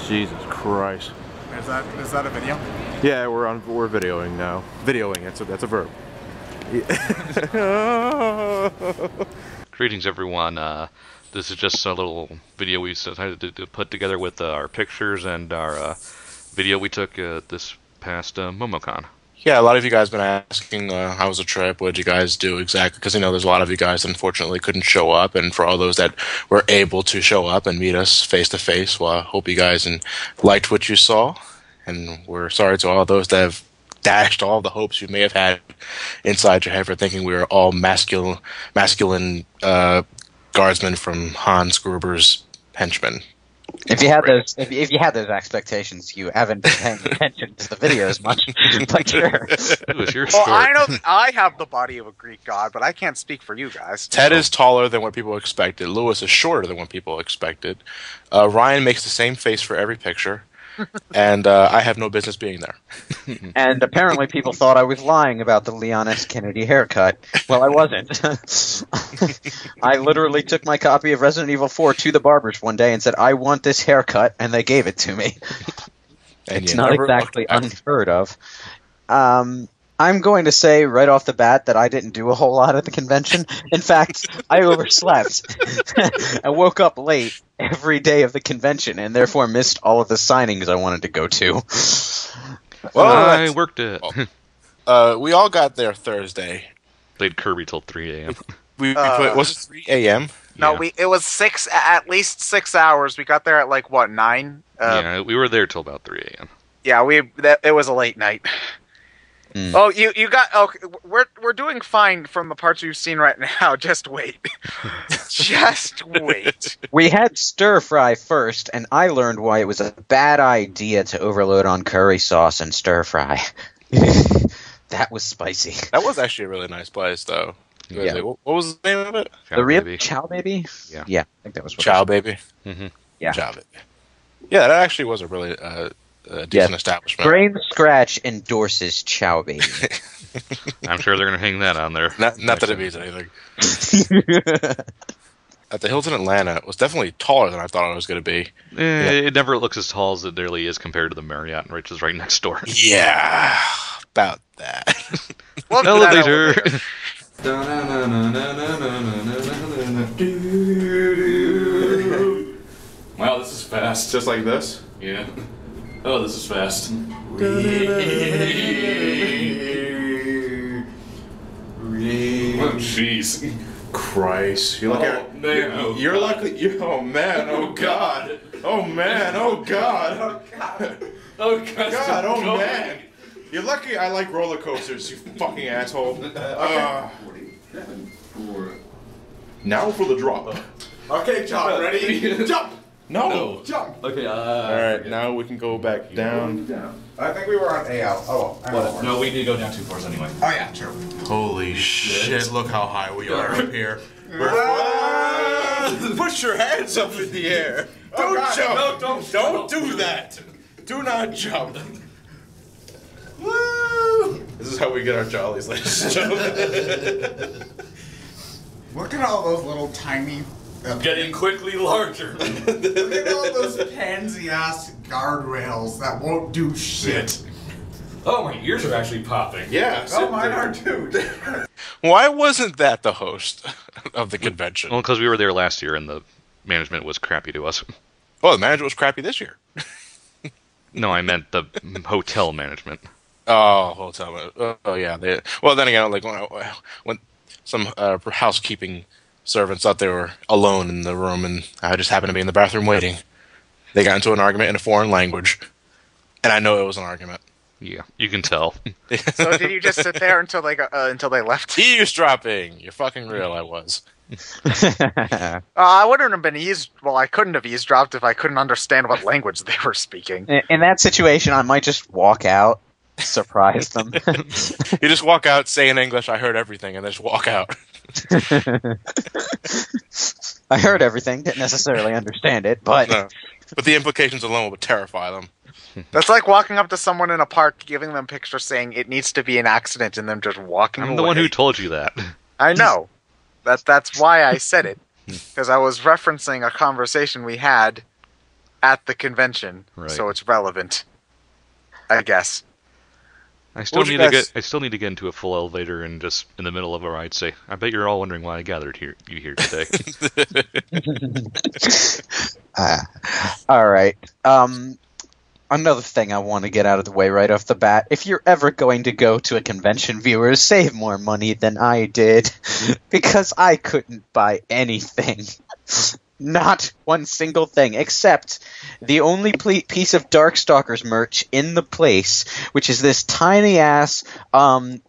Jesus Christ. Is that a video? Yeah, we're videoing now. Videoing, that's a verb. Greetings, everyone. This is just a little video we decided to put together with our pictures and our video we took this past Momocon. Yeah, a lot of you guys been asking how was the trip, what did you guys do exactly, because there's a lot of you guys that unfortunately couldn't show up, and for all those that were able to show up and meet us face to face, well, I hope you guys liked what you saw, and we're sorry to all those that have dashed all the hopes you may have had inside your head for thinking we were all masculine guardsmen from Hans Gruber's henchmen. If you had those, if you had those expectations, you haven't been paying attention to the video as much. But sure. It was your Well, story. I know I have the body of a Greek god, but I can't speak for you guys. Ted is taller than what people expected. Lewis is shorter than what people expected. Ryan makes the same face for every picture. And I have no business being there. And apparently people thought I was lying about the Leon S. Kennedy haircut. Well, I wasn't. I literally took my copy of Resident Evil 4 to the barbers one day and said, I want this haircut, and they gave it to me. And It's not exactly unheard of. I'm going to say right off the bat that I didn't do a whole lot at the convention. In fact, I overslept. I woke up late every day of the convention and therefore missed all of the signings I wanted to go to. Well, I worked it. We all got there Thursday. Played Kirby till 3 a.m. Was it 3 a.m.? No, Yeah. it was at least 6 hours. We got there at like what, 9? Yeah, we were there till about 3 a.m. Yeah, it was a late night. Mm. Oh, you got okay. We're doing fine from the parts you've seen right now. Just wait, just wait. We had stir fry first, and I learned why it was a bad idea to overload on curry sauce and stir fry. That was spicy. That was actually a really nice place, though. Yeah. What was the name of it? The real Baby. Chow Baby? Yeah. Yeah, I think that was what Chow Baby. Mm-hmm. Yeah. Chow Baby. Yeah, that actually was a really decent establishment. BrainScratch endorses Chow Baby. I'm sure they're going to hang that on there. Not that it means anything. At the Hilton Atlanta, it was definitely taller than I thought it was going to be. It never looks as tall as it really is compared to the Marriott, which is right next door. Yeah, about that. Welcome to that Elevator. Wow, this is fast. Just like this? Yeah. Oh, this is fast. Oh, jeez. Christ. You look at man, oh, you're God. lucky. Oh man, oh God. Oh man, oh God. Oh, God. God, oh man. You're lucky I like roller coasters, you fucking asshole. Now for the drop. Okay, John, ready? Jump. No. Jump. Okay, Alright, now we can go back down. I think we were on AL. Oh, well. No, we need to go down 2 floors anyway. Oh yeah, true. Holy shit, look how high we are up here. Put your hands up in the air. Don't jump. No, Don't do that. Do not jump. Woo! This is how we get our jollies, ladies and gentlemen. Look at all those little tiny. Getting quickly larger. Look at all those pansy-ass guardrails that won't do shit. Oh, my ears are actually popping. Yeah. Oh, mine are too. Why wasn't that the host of the convention? Well, because we were there last year and the management was crappy to us. Oh, the manager was crappy this year. No, I meant the hotel management. Oh, hotel. Oh, yeah. Well, then again, like when some housekeeping servants thought they were alone in the room, and I just happened to be in the bathroom waiting. They got into an argument in a foreign language, and I know it was an argument. Yeah, you can tell. So did you just sit there until they left? Eavesdropping. You're fucking real. I was. I wouldn't have been I couldn't have eavesdropped if I couldn't understand what language they were speaking. In that situation, I might just walk out, surprise them. You just walk out, say in English, "I heard everything," and then just walk out. I heard everything, didn't necessarily understand it, but... No. But the implications alone would terrify them. That's like walking up to someone in a park, giving them pictures saying it needs to be an accident, and them just walking away. I'm the one who told you that. I know. That's why I said it. Because I was referencing a conversation we had at the convention, Right. so it's relevant. I guess. I still What'd need you to guys- get. I still need to get into a full elevator and just in the middle of a ride say, "I bet you're all wondering why I gathered you here today." All right. Another thing I want to get out of the way right off the bat. If you're ever going to go to a convention, viewers, save more money than I did. Because I couldn't buy anything. Not one single thing, except the only piece of Darkstalkers merch in the place, which is this tiny-ass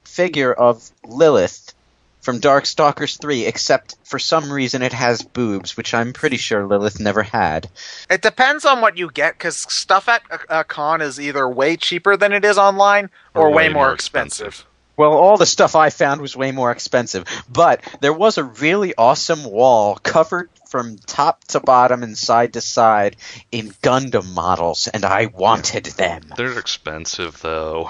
figure of Lilith from Darkstalkers 3, except for some reason it has boobs, which I'm pretty sure Lilith never had. It depends on what you get, because stuff at a con is either way cheaper than it is online, or way more expensive. Well, all the stuff I found was way more expensive, but there was a really awesome wall covered from top to bottom and side to side in Gundam models, and I wanted them. They're expensive though.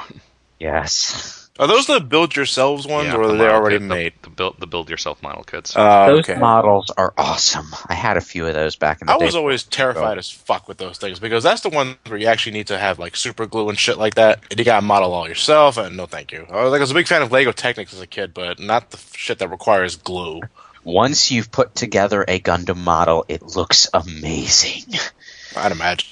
Yes. Are those the build-yourselves ones, Yeah, or the are they model already kit, made? The build yourself model kits. Those Okay. models are awesome. I had a few of those back in the I day. was always terrified as fuck with those things because that's the one where you actually need to have like super glue and shit like that, and you gotta model all yourself. And no, thank you. I was a big fan of Lego Technics as a kid, but not the shit that requires glue. Once you've put together a Gundam model, it looks amazing. I'd imagine.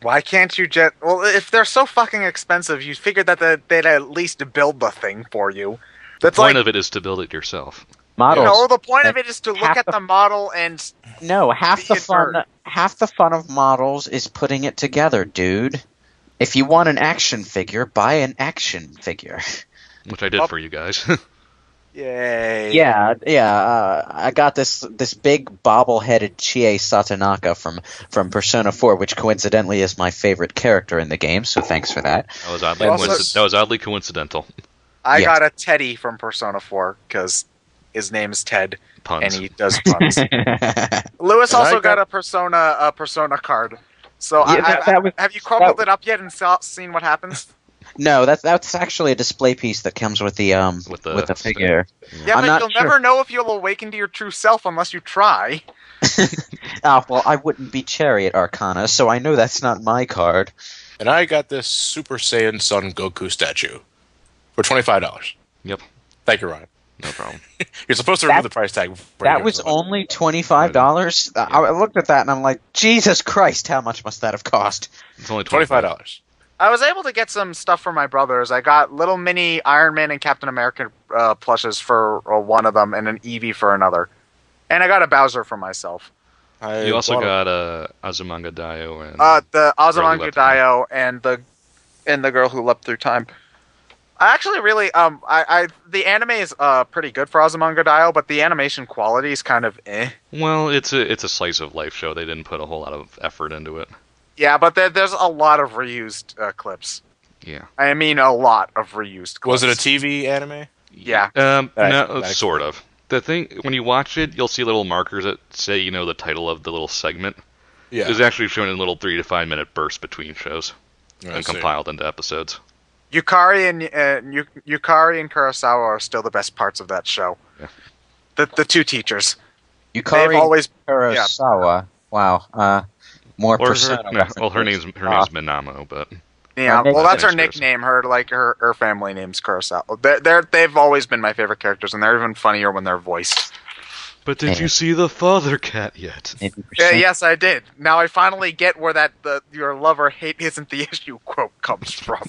Why can't you just... Well, if they're so fucking expensive, you figured that they'd at least build the thing for you. The That's point like... of it is to build it yourself. Models. No, the point of it is to look Half at the model and... No, half the Be fun. inert. Half the fun of models is putting it together, dude. If you want an action figure, buy an action figure. Which I did for you guys. Yay. Yeah. I got this big bobble-headed Chie Satonaka from Persona 4, which coincidentally is my favorite character in the game. So thanks for that. That was oddly, Also- that was oddly coincidental. I Yes. got a Teddy from Persona 4, because his name is Ted, Puns. and he does puns. Lewis And also I got got- a Persona card. So Yeah, that was- have you crumpled it up yet and seen what happens? No, that's actually a display piece that comes with the With the- with the figure. Yeah, I'm but not you'll sure. never know if you'll awaken to your true self unless you try. Well, I wouldn't be Chariot Arcana, so I know that's not my card. And I got this Super Saiyan Son Goku statue for $25. Yep. Thank you, Ryan. No problem. You're supposed to remove the price tag. before you That give was us the money. only $25. I looked at that and I'm like, Jesus Christ, how much must that have cost? It's only $25. I was able to get some stuff for my brothers. I got little mini Iron Man and Captain America plushes for one of them, and an Eevee for another. And I got a Bowser for myself. You also got Azumanga Daioh and The Girl Who Azumanga Leapt Through Time. Daioh and the girl who leapt through time. I actually really the anime is pretty good for Azumanga Daioh, but the animation quality is kind of eh. Well, it's a slice of life show. They didn't put a whole lot of effort into it. Yeah, but there's a lot of reused clips. Yeah. I mean, a lot of reused clips. Was it a TV anime? Yeah. No, that sort of. The thing when you watch it, you'll see little markers that say the title of the little segment. Yeah. It's actually shown in little 3 to 5 minute bursts between shows I and see. compiled into episodes. Yukari and Kurosawa are still the best parts of that show. Yeah. The two teachers. Yukari They've always Kurosawa. Wow. More Or Persona. her name's Minamo, but Yeah, Or well, that's her Nick's nickname. Her family name's Kurosawa. They've always been my favorite characters, and they're even funnier when they're voiced. did you see the father cat yet? Yeah, yes, I did. Now I finally get where your love or hate isn't the issue quote comes from.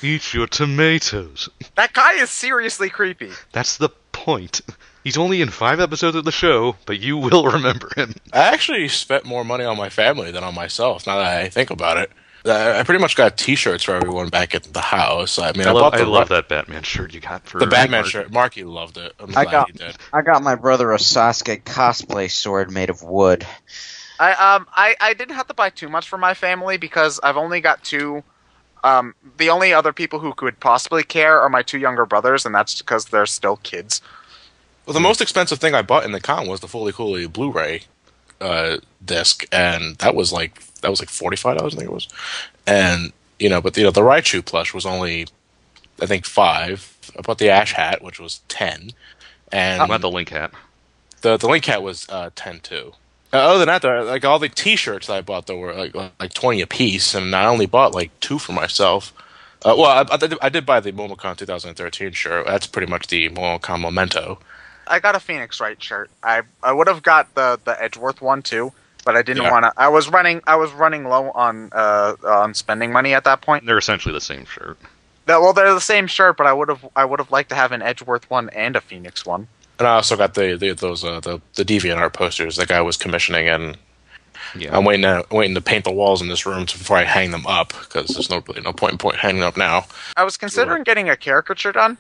Eat your tomatoes. That guy is seriously creepy. That's the point. He's only in 5 episodes of the show, but you will remember him. I actually spent more money on my family than on myself, now that I think about it. I pretty much got T-shirts for everyone back at the house. I mean, I bought I love that Batman shirt you got for the Batman Mark. shirt. Marky loved it. I'm I glad got- he did. I got my brother a Sasuke cosplay sword made of wood. I didn't have to buy too much for my family because I've only got two. The only other people who could possibly care are my two younger brothers, and that's because they're still kids. Well, the most expensive thing I bought in the con was the Fully Cooley Blu-ray disc, and that was like $45, I think it was. And but the Raichu plush was only, I think, $5. I bought the Ash hat, which was $10, and How about the Link hat? the Link hat was $10 too. Other than that, though, like all the T-shirts that I bought, though, were like 20 a piece, and I only bought like 2 for myself. Well, I did buy the Momocon 2013 shirt. That's pretty much the Momocon memento. I got a Phoenix Wright shirt. I would have got the Edgeworth one too, but I didn't want to. I was running low on spending money at that point. They're essentially the same shirt. Well, they're the same shirt, but I would have liked to have an Edgeworth one and a Phoenix one. And I also got the DeviantArt posters that guy was commissioning, and Yeah. I'm waiting to paint the walls in this room before I hang them up, because there's really no point hanging them up now. I was considering getting a caricature done,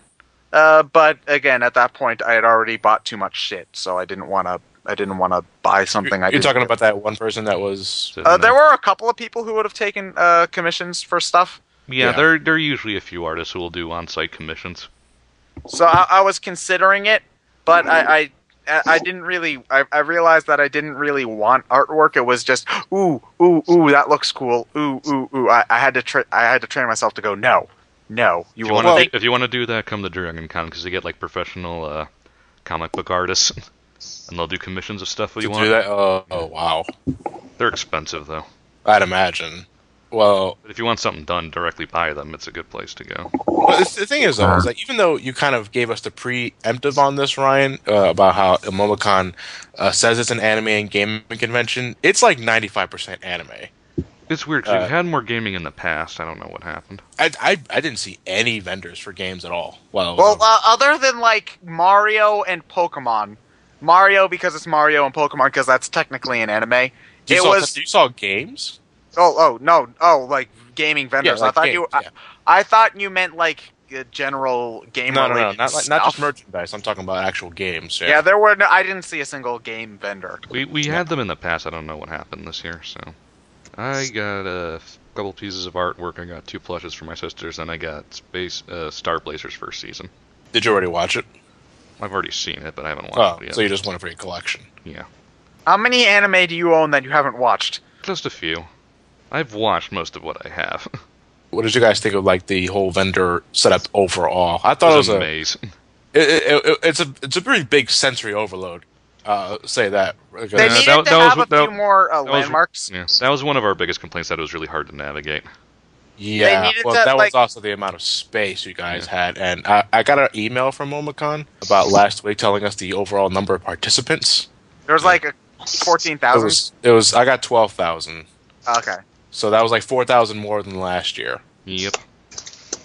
but again, at that point, I had already bought too much shit, so I didn't want to buy something. You're talking about that one person that was. There were a couple of people who would have taken commissions for stuff. Yeah, there are usually a few artists who will do on-site commissions. So I was considering it, but I didn't really. I realized that I didn't really want artwork. It was just ooh, that looks cool. Ooh. I had to train myself to go no. If you want to do that, come to Dragon Con, because they get like professional comic book artists, and they'll do commissions of stuff that you want. Do that? Oh wow. They're expensive though. I'd imagine. Well, But if you want something done directly by them, it's a good place to go. well, the thing is, though, is that even though you kind of gave us the preemptive on this, Ryan, about how Momocon says it's an anime and gaming convention, it's like 95% anime. It's weird, because we've had more gaming in the past. I don't know what happened. I didn't see any vendors for games at all. Well, other than like Mario and Pokemon. Mario because it's Mario, and Pokemon because that's technically an anime. you saw games? No, like gaming vendors. Yeah, like I thought you meant like general game. No, not just merchandise. I'm talking about actual games. Yeah, there were. I didn't see a single game vendor. We had them in the past. I don't know what happened this year. So I got a couple pieces of artwork. I got 2 plushes for my sisters, and I got Star Blazer's first season. Did you already watch it? I've already seen it, but I haven't watched it yet. So you just want it for your collection? Yeah. How many anime do you own that you haven't watched? Just a few. I've watched most of what I have. What did you guys think of like the whole vendor setup overall? I thought it was a maze. It's a pretty big sensory overload. Say that. They needed to have a few more landmarks. That was one of our biggest complaints, that it was really hard to navigate. Yeah, that was also the amount of space you guys had. And I got an email from Momocon about last week telling us the overall number of participants. There was like 14,000? It was. I got 12,000. Okay. So that was like 4,000 more than last year. Yep.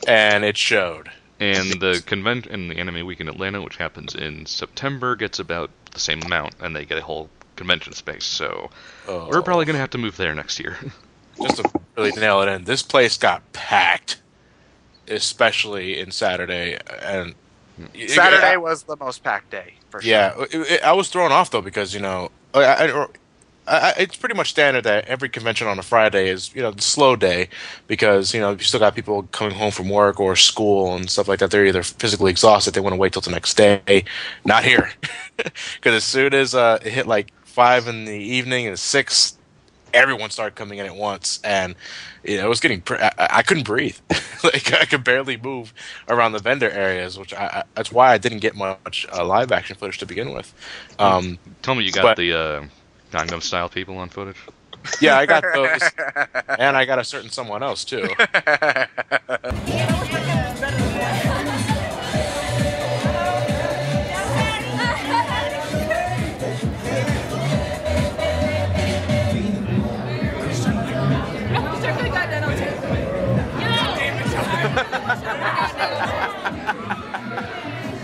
And it showed. And the convention in the Anime Week in Atlanta, which happens in September, gets about the same amount, and they get a whole convention space. So we're probably going to have to move there next year. Just to really nail it in, this place got packed, especially in Saturday. And Saturday was the most packed day, for sure. Yeah, I was thrown off, though, because, it's pretty much standard that every convention on a Friday is, the slow day, because, you still got people coming home from work or school and stuff like that. They're either physically exhausted, they want to wait till the next day. Not here. Because as soon as it hit like 5 in the evening and 6, everyone started coming in at once, and it was getting. I couldn't breathe. Like I could barely move around the vendor areas, which that's why I didn't get much live action footage to begin with. Tell me you got the Gangnam Style people on footage. Yeah, I got those, and I got a certain someone else too.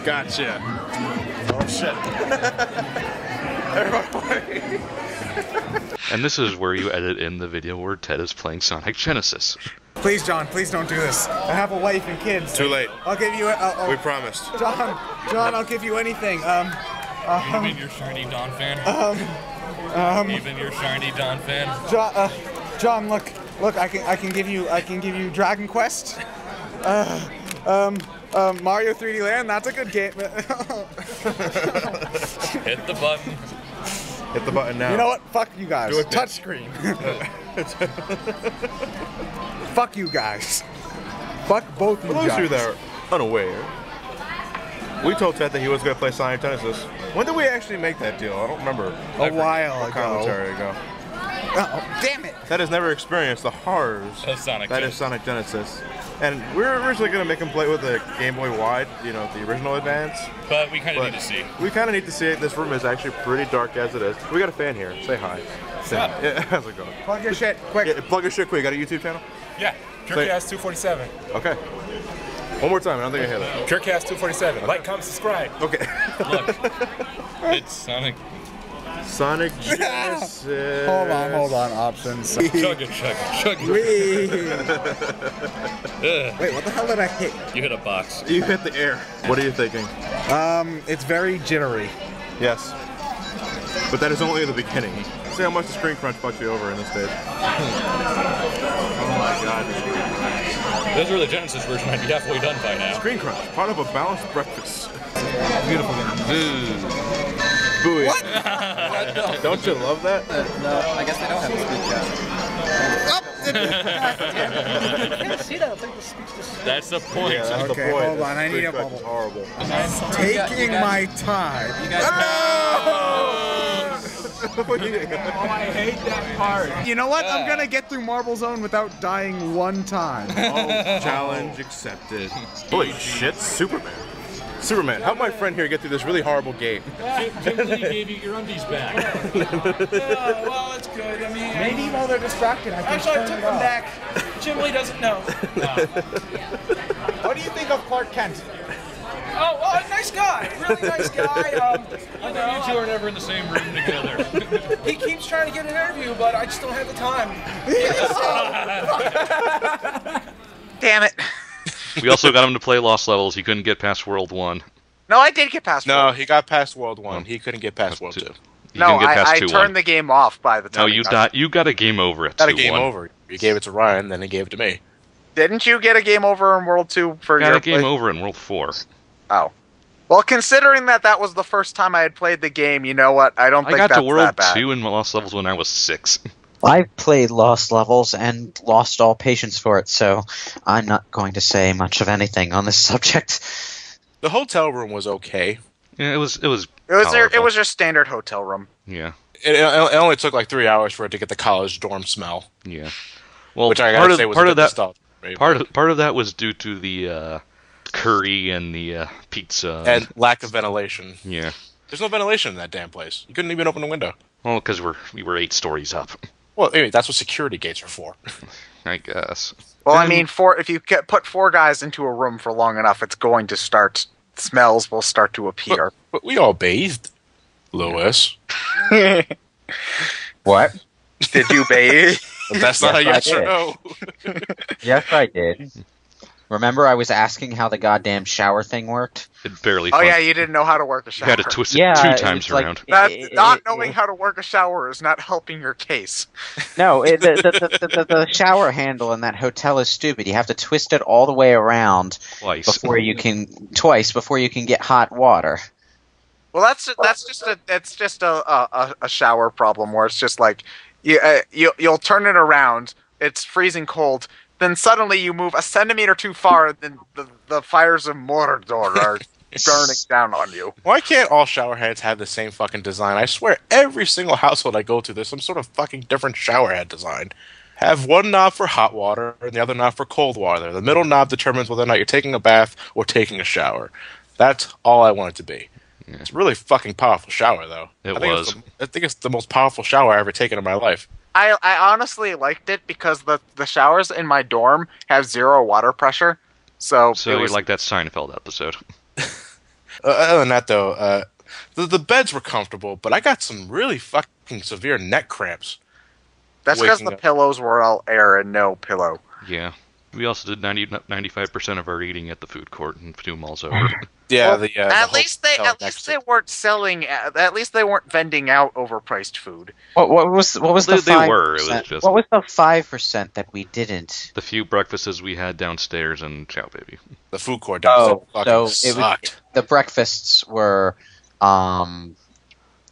Gotcha. Oh shit. And this is where you edit in the video where Ted is playing Sonic Genesis. Please, John, please don't do this. I have a wife and kids. Too late. I'll give you. We promised. John, I'll give you anything. Even your shiny Dawn fan. Even your shiny Dawn fan. John, look, I can give you Dragon Quest. Mario 3D Land, that's a good game. Hit the button. Hit the button now. You know what? Fuck you guys. Do it, Touchscreen. Fuck you guys. Fuck both you For those guys. of you that are unaware, we told Ted that he was going to play Sonic Genesis. When did we actually make that deal? I don't remember. A while ago. Commentary ago. Oh, damn it! That has never experienced the horrors Of Sonic that Genesis. is Sonic Genesis. And we were originally going to make him play with the Game Boy Wide, you know, the original Advance. But we kind of But need to see. we kind of need to see it. This room is actually pretty dark as it is. We got a fan here. Say hi. Say up? hi. Yeah, how's it going? Plug your shit, quick. Yeah, plug your shit quick. You got a YouTube channel? Yeah, Jerkcast 247. Okay. One more time. I don't think I hear that. Jerkcast 247. Like, comment, subscribe. Okay. Look, it's Sonic. Sonic Genesis. Hold on, options. Chug it, chug it, chug it. Wait, what the hell did I hit? You hit a box. You hit the air. What are you thinking? It's very jittery. Yes. But that is only the beginning. See how much the screen crunch fucks you over in this stage. Oh my god, the screen crunch. Those were the Genesis version. I'd be halfway done by now. Screen crunch, part of a balanced breakfast. Beautiful game. Booey. Don't you love that? No, I guess they don't have a speech yet. That's the point. Yeah, that's Okay, the point. hold on, I need Screen a crunch is bubble. horrible. Taking my time. You guys I hate that part. You know what? I'm gonna get through Marble Zone without dying one time. Oh, challenge accepted. Holy shit, Superman. Superman, help my friend here get through this really horrible game. Jim Lee gave you your undies back. Well, that's good. I mean, Maybe while they're distracted, I can actually, I turn took it them off. back. Jim Lee doesn't know. What do you think of Clark Kent? Oh, well, nice guy. Really nice guy. I know you two are never in the same room together. He keeps trying to get an interview, but I just don't have the time. Damn it. We also got him to play Lost Levels. He couldn't get past World 1. No, I did get past No, World. he got past World 1. He couldn't get past World 2. He No, couldn't get past I 2-1. turned the game off by the time. No, he you got- you got a game over at 2-1. Got a game over. You gave it to Ryan, then he gave it to me. Didn't you get a game over in World 2 for Got your a game play? over in World 4. Oh. Well, considering that was the first time I had played the game, you know what? I don't I think got that's to World that bad. 2 in Lost Levels when I was 6. I played Lost Levels and lost all patience for it, so I'm not going to say much of anything on this subject. The hotel room was okay. Yeah, it was It was powerful. your standard hotel room. Yeah, It only took like 3 hours for it to get the college dorm smell, yeah. Well, which I part gotta of say was part a of bit that nostalgic. part of that was due to the curry and the pizza And lack of ventilation. yeah. There's no ventilation in that damn place. You couldn't even open a window. Well, because we were 8 stories up, Well, anyway, that's what security gates are for. I guess. Well, I And- mean, if you put 4 guys into a room for long enough, it's going to start. Smells will start to appear. But we all bathed, Lewis. What? Did you bathe? That's not a Yes, yes I or did. no. Yes, I did. Remember I was asking how the goddamn shower thing worked? It barely. Oh fun- yeah, you didn't know how to work a You shower. had to twist it Yeah, 2 it times was like- around. Not knowing how to work a shower is not helping your case. No, the shower handle in that hotel is stupid. You have to twist it all the way around Twice. before you can get hot water. Well, that's just a shower problem where it's just like you'll turn it around. It's freezing cold. Then suddenly you move a centimeter too far, and then the fires of Mordor are burning down on you. Why can't all shower heads have the same fucking design? I swear, every single household I go to, there's some sort of fucking different shower head design. Have one knob for hot water and the other knob for cold water. The middle knob determines whether or not you're taking a bath or taking a shower. That's all I want it to be. Yeah. It's a really fucking powerful shower, though. It I think was. I think it's the most powerful shower I've ever taken in my life. I honestly liked it because the showers in my dorm have 0 water pressure. So So it you was like that Seinfeld episode? Other than that, though, the beds were comfortable, but I got some really fucking severe neck cramps. that's because waking the up. pillows were all air and no pillow. Yeah. We also did 95% of our eating at the food court and 2 malls over. Yeah, Well, the at least they hotel next to- weren't selling. At least they weren't vending out overpriced food. What was the They 5%? were, it was just- What was the 5% that we didn't? The few breakfasts we had downstairs and Chow Baby. the food court downstairs Oh, fucking so it was sucked. the breakfasts were.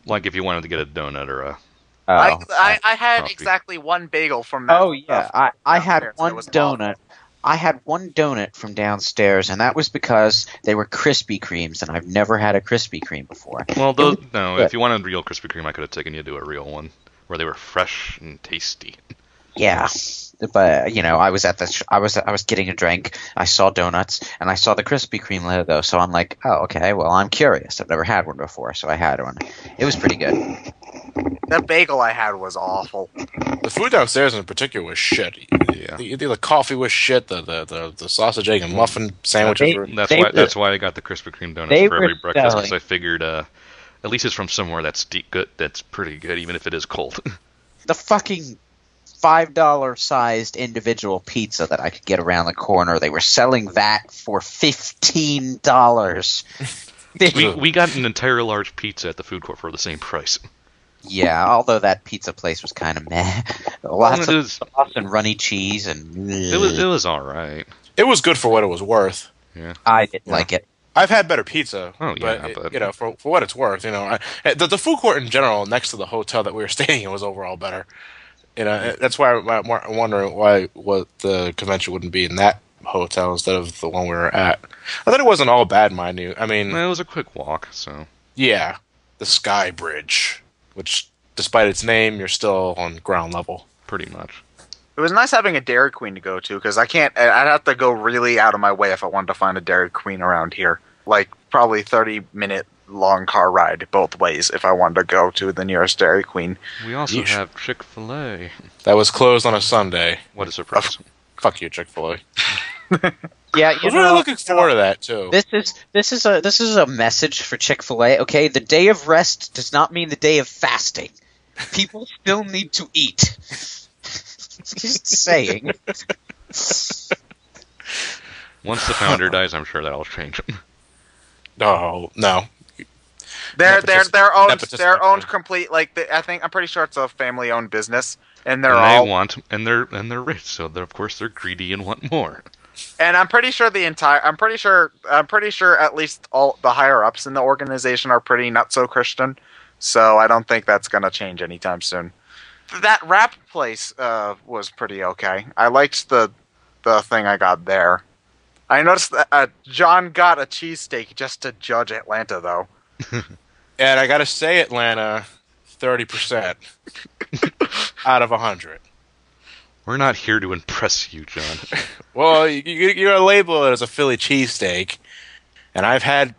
Like if you wanted to get a donut or a... I had coffee. exactly 1 bagel from that. Oh yeah, I had downstairs. It one was donut I had one donut from downstairs, and that was because they were Krispy Kremes, and I've never had a Krispy Kreme before. Well, if you wanted real Krispy Kreme, I could have taken you to a real one where they were fresh and tasty. Yeah, but I was I was getting a drink. I saw donuts, and I saw the Krispy Kreme logo. So I'm like, oh, okay. Well, I'm curious. I've never had one before, so I had one. It was pretty good. That bagel I had was awful. The food downstairs in particular was shit. Yeah. The coffee was shit. The sausage, egg, and muffin sandwiches were. That's why I got the Krispy Kreme donuts for every breakfast, because I figured at least it's from somewhere that's good. That's pretty good, even if it is cold. The fucking $5 sized individual pizza that I could get around the corner. They were selling that for $15. we got an entire large pizza at the food court for the same price. Yeah, although that pizza place was kind of meh. Lots of sauce and runny cheese, and it was all right. It was good for what it was worth. Yeah, I didn't like it. I've had better pizza. Oh yeah, but for what it's worth, the food court in general next to the hotel that we were staying in was overall better. That's why I'm wondering why the convention wouldn't be in that hotel instead of the one we were at. I thought it wasn't all bad, mind you. I mean, it was a quick walk, so yeah, the Sky Bridge, which despite its name, you're still on ground level, pretty much. It was nice having a Dairy Queen to go to, because I'd have to go really out of my way if I wanted to find a Dairy Queen around here. Like, probably 30-minute long car ride both ways if I wanted to go to the nearest Dairy Queen. We also have Chick-fil-A. That was closed on a Sunday. What a surprise. Fuck you, Chick-fil-A. Yeah, I was really looking forward to that too. This is a message for Chick-fil-A. Okay, the day of rest does not mean the day of fasting. People still need to eat. Just saying. Once the founder dies, I'm sure that'll change. No. They're owned complete. I'm pretty sure it's a family-owned business, and they're rich, so of course they're greedy and want more. And I'm pretty sure at least all the higher ups in the organization are pretty not so Christian. So I don't think that's gonna change anytime soon. That wrap place was pretty okay. I liked the thing I got there. I noticed that John got a cheesesteak just to judge Atlanta, though. And I gotta say, Atlanta, 30% out of 100. We're not here to impress you, John. Well, you're gonna label it as a Philly cheesesteak, and I've had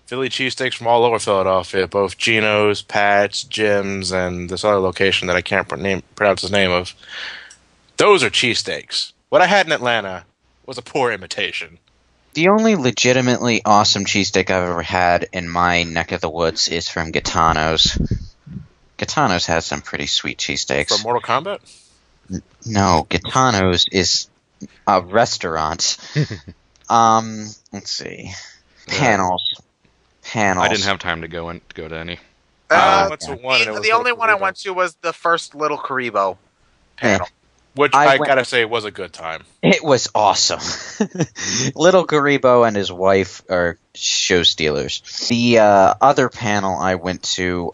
Philly cheesesteaks from all over Philadelphia, both Geno's, Pat's, Jim's, and this other location that I can't pronounce the name of. Those are cheesesteaks. What I had in Atlanta was a poor imitation. The only legitimately awesome cheesesteak I've ever had in my neck of the woods is from Gitano's. Gitano's has some pretty sweet cheesesteaks. From Mortal Kombat? No, Gitano's is a restaurant. Let's see. Panels. I didn't have time to go to any. The only one I went to was the first Little Karibo panel. Which I gotta say was a good time. It was awesome. Little Garibo and his wife are show stealers. The other panel I went to,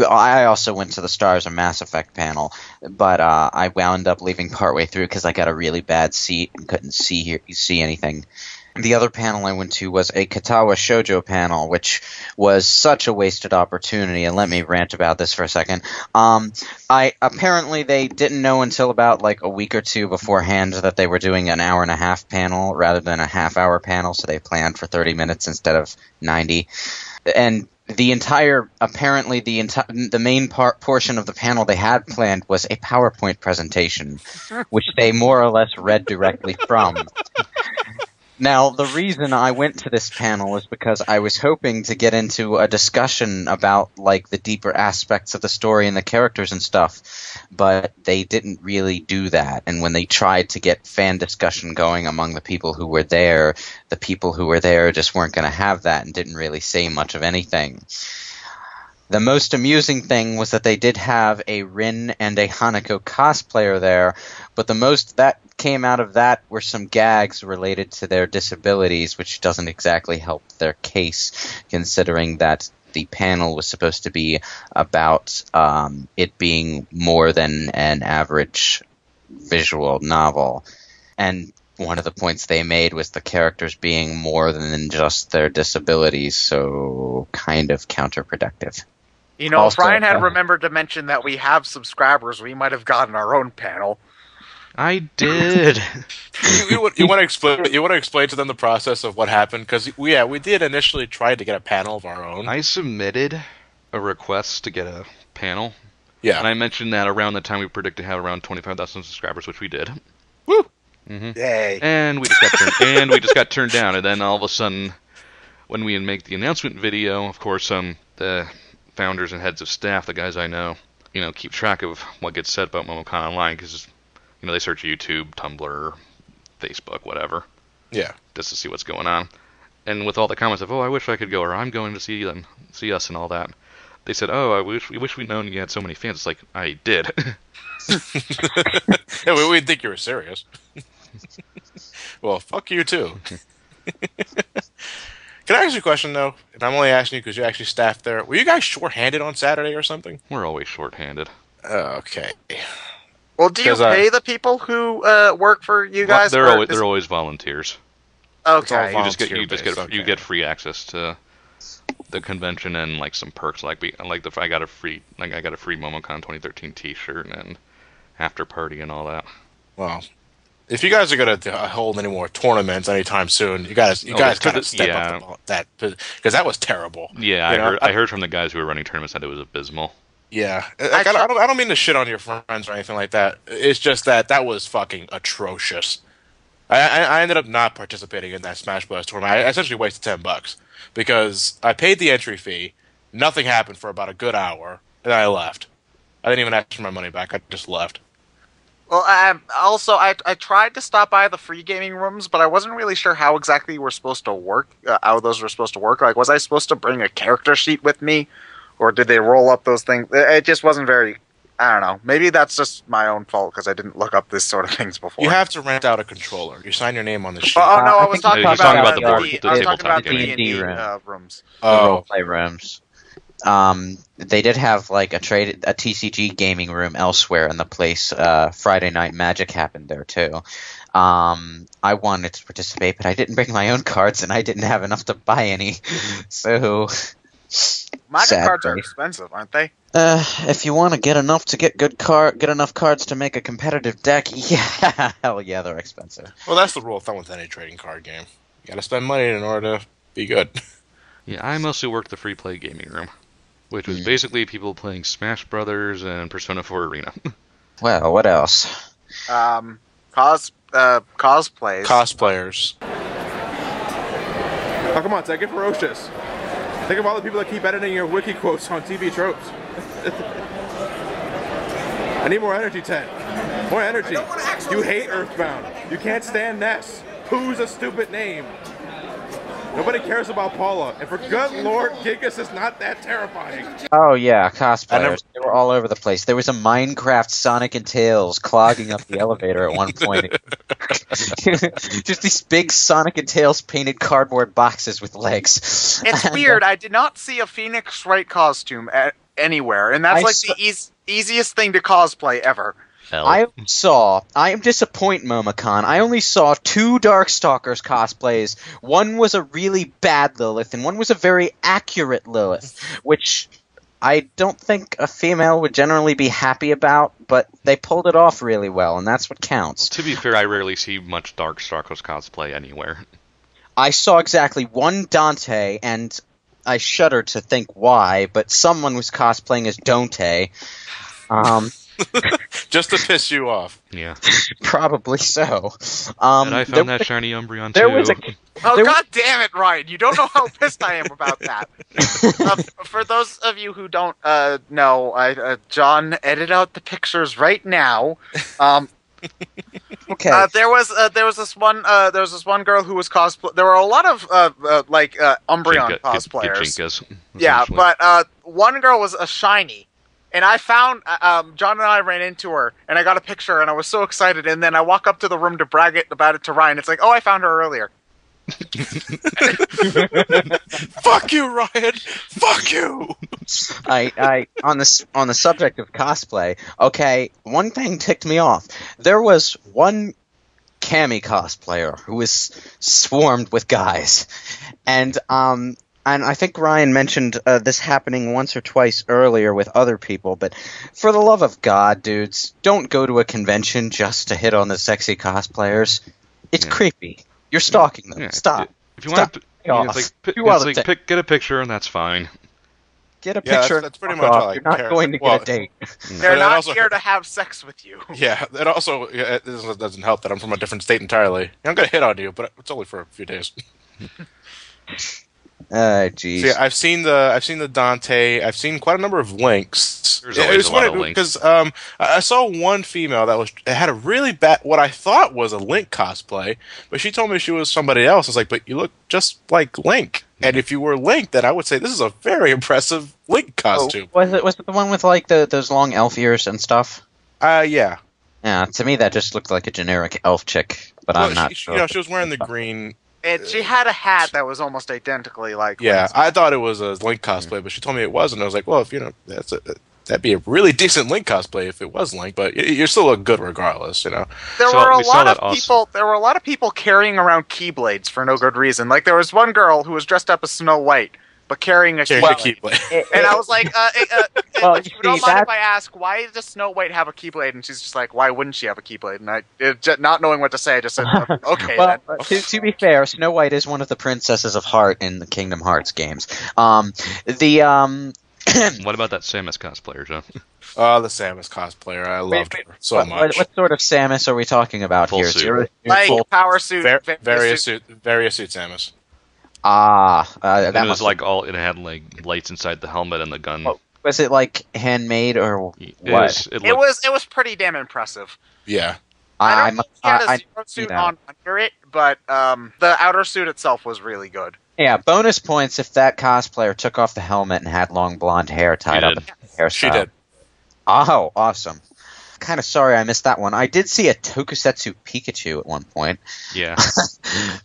I also went to the Stars of Mass Effect panel, but I wound up leaving partway through because I got a really bad seat and couldn't see anything. The other panel I went to was a Katawa Shoujo panel, which was such a wasted opportunity, and let me rant about this for a second. Apparently they didn't know until about like a week or two beforehand that they were doing an hour-and-a-half panel rather than a half-hour panel, so they planned for 30 minutes instead of 90. And the main portion of the panel they had planned was a PowerPoint presentation, which they more or less read directly from. Now, the reason I went to this panel is because I was hoping to get into a discussion about, like, the deeper aspects of the story and the characters and stuff, but they didn't really do that. And when they tried to get fan discussion going among the people who were there, the people who were there just weren't going to have that and didn't really say much of anything. The most amusing thing was that they did have a Rin and a Hanako cosplayer there, but the most that came out of that were some gags related to their disabilities, which doesn't exactly help their case, considering that the panel was supposed to be about it being more than an average visual novel. And one of the points they made was the characters being more than just their disabilities, so kind of counterproductive. You know, Also, if Ryan had remembered to mention that we have subscribers, we might have gotten our own panel. I did. You want to explain? You want to explain to them the process of what happened? Because we did initially try to get a panel of our own. I submitted a request to get a panel. Yeah. And I mentioned that around the time we predicted to have around 25,000 subscribers, which we did. Woo! Mm-hmm. Yay! And we just got turned down. And then all of a sudden, when we make the announcement video, of course, the founders and heads of staff, the guys I know, keep track of what gets said about Momocon online because, they search YouTube, Tumblr, Facebook, whatever. Yeah. Just to see what's going on. And with all the comments of, I wish I could go, or I'm going to see them, see us and all that, they said, I wish we'd known you had so many fans. It's like, I did. Yeah, we didn't think you were serious. Well, fuck you too. Can I ask you a question, though? And I'm only asking you because you actually staffed there. Were you guys short-handed on Saturday or something? We're always short-handed. Okay. Well, do you pay the people who work for you guys? They're always volunteers. Okay. You get free access to the convention and like some perks, I got a free Momocon 2013 T-shirt and after party and all that. Well, if you guys are gonna hold any more tournaments anytime soon, you guys gotta step up that because that was terrible. Yeah, I heard from the guys who were running tournaments that it was abysmal. Yeah, I don't mean to shit on your friends or anything like that. It's just that was fucking atrocious. I ended up not participating in that Smash Bros. Tournament. I essentially wasted $10 because I paid the entry fee. Nothing happened for about a good hour, and then I left. I didn't even ask for my money back. I just left. Well, I tried to stop by the free gaming rooms, but I wasn't really sure how exactly we're supposed to work. How those were supposed to work. Like, was I supposed to bring a character sheet with me, or did they roll up those things? It just wasn't very. I don't know. Maybe that's just my own fault because I didn't look up this sort of things before. You have to rent out a controller. You sign your name on the sheet. Oh no, I was talking about the D&D rooms. The roleplay rooms. They did have like a TCG gaming room elsewhere in the place. Friday Night Magic happened there too. I wanted to participate, but I didn't bring my own cards, and I didn't have enough to buy any. So Magic cards are expensive, aren't they? If you want to get enough to get enough cards to make a competitive deck, yeah, hell yeah, they're expensive. Well, that's the rule of thumb with any trading card game. You got to spend money in order to be good. Yeah, I mostly worked the free play gaming room, which was basically people playing Smash Brothers and Persona 4 Arena. Well, what else? Cosplayers. Cosplayers. Oh, come on, Zach, get ferocious. Think of all the people that keep editing your wiki quotes on TV tropes. I need more energy, Ted. More energy. You hate Earthbound. You can't stand Ness. Pooh's a stupid name. Nobody cares about Paula. And for good Lord, Gigas is not that terrifying. Oh yeah, cosplayers. They were all over the place. There was a Minecraft Sonic and Tails clogging up the elevator at one point. Just these big Sonic and Tails painted cardboard boxes with legs. It's weird. I did not see a Phoenix Wright costume anywhere, and that's the easiest thing to cosplay ever. I am disappointed, Momocon. I only saw 2 Darkstalkers cosplays. One was a really bad Lilith, and one was a very accurate Lilith, which I don't think a female would generally be happy about, but they pulled it off really well, and that's what counts. Well, to be fair, I rarely see much Darkstalkers cosplay anywhere. I saw exactly one Dante, and I shudder to think why, but someone was cosplaying as Dante. Just to piss you off. Yeah. Probably so. And I found that shiny Umbreon too. God damn it, Ryan. You don't know how pissed I am about that. For those of you who don't know, John, edit out the pictures right now. Okay. There was this one girl who was cosplay. There were a lot of Umbreon cosplayers. Yeah, but one girl was a shiny. And I found, John and I ran into her, and I got a picture, and I was so excited, and then I walk up to the room to brag about it to Ryan. It's like, oh, I found her earlier. Fuck you, Ryan! Fuck you! I on the subject of cosplay, okay, one thing ticked me off. There was one Cammy cosplayer who is swarmed with guys. And I think Ryan mentioned this happening once or twice earlier with other people, but for the love of God, dudes, don't go to a convention just to hit on the sexy cosplayers. It's creepy. You're stalking them. Yeah, Stop. If you want to, get a picture, and that's fine. Get a picture. That's pretty much all I You're not care. going to get a date. They're not here to have sex with you. Yeah, that also this doesn't help that I'm from a different state entirely. I'm gonna hit on you, but it's only for a few days. Jeez. So yeah, I've seen the Dante. I've seen quite a number of links. There's always a lot of links. Because I saw one female that had a really bad, what I thought was a Link cosplay, but she told me she was somebody else. I was like, but you look just like Link. And if you were Link, then I would say this is a very impressive Link costume. Was it the one with like those long elf ears and stuff? Yeah. Yeah, to me that just looked like a generic elf chick, but I'm not sure. You know, she was wearing the green. And she had a hat that was almost identically like. Yeah, Link's. I thought it was a Link cosplay, but she told me it wasn't. I was like, well, if that'd be a really decent Link cosplay if it was Link, but you still look good regardless, you know. There were a lot of people carrying around Keyblades for no good reason. Like there was one girl who was dressed up as Snow White, but carrying a Keyblade. And I was like, if you don't mind if I ask, why does Snow White have a Keyblade? And she's just like, why wouldn't she have a Keyblade? And not knowing what to say, I just said, okay. Well, then. to be fair, Snow White is one of the princesses of Heart in the Kingdom Hearts games. What about that Samus cosplayer, John? The Samus cosplayer, I loved her so much. What sort of Samus are we talking about Full here? suit. Like power suit, various suit Samus. That it was must like it had like lights inside the helmet and the gun. was it like handmade or what? It was pretty damn impressive. Yeah. I don't think he had a zero suit on under it, but the outer suit itself was really good. Yeah, bonus points if that cosplayer took off the helmet and had long blonde hair tied up in hairstyle. She did. Oh, awesome. Kind of sorry I missed that one. I did see a Tokusatsu Pikachu at one point. Yeah.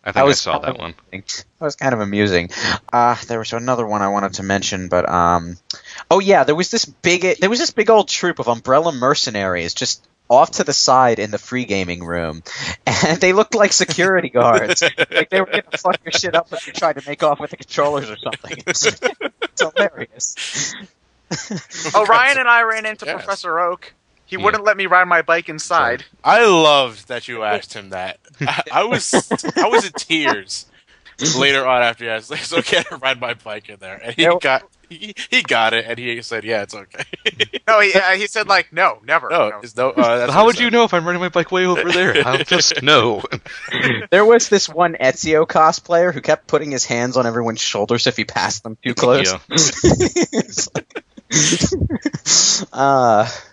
I think I saw that one. That was kind of amusing. There was another one I wanted to mention, but oh yeah, there was this big old troop of Umbrella mercenaries just off to the side in the free gaming room, and they looked like security guards. Like they were going to fuck your shit up if you tried to make off with the controllers or something. It's hilarious. Ryan and I ran into Professor Oak. He wouldn't let me ride my bike inside. I loved that you asked him that. I was in tears later on after you asked, it's okay to ride my bike in there. And he got it, and he said, yeah, it's okay. No, he said, like, no, never. No. How would you know if I'm riding my bike way over there? I'll just know. There was this one Ezio cosplayer who kept putting his hands on everyone's shoulders if he passed them too close. Yeah.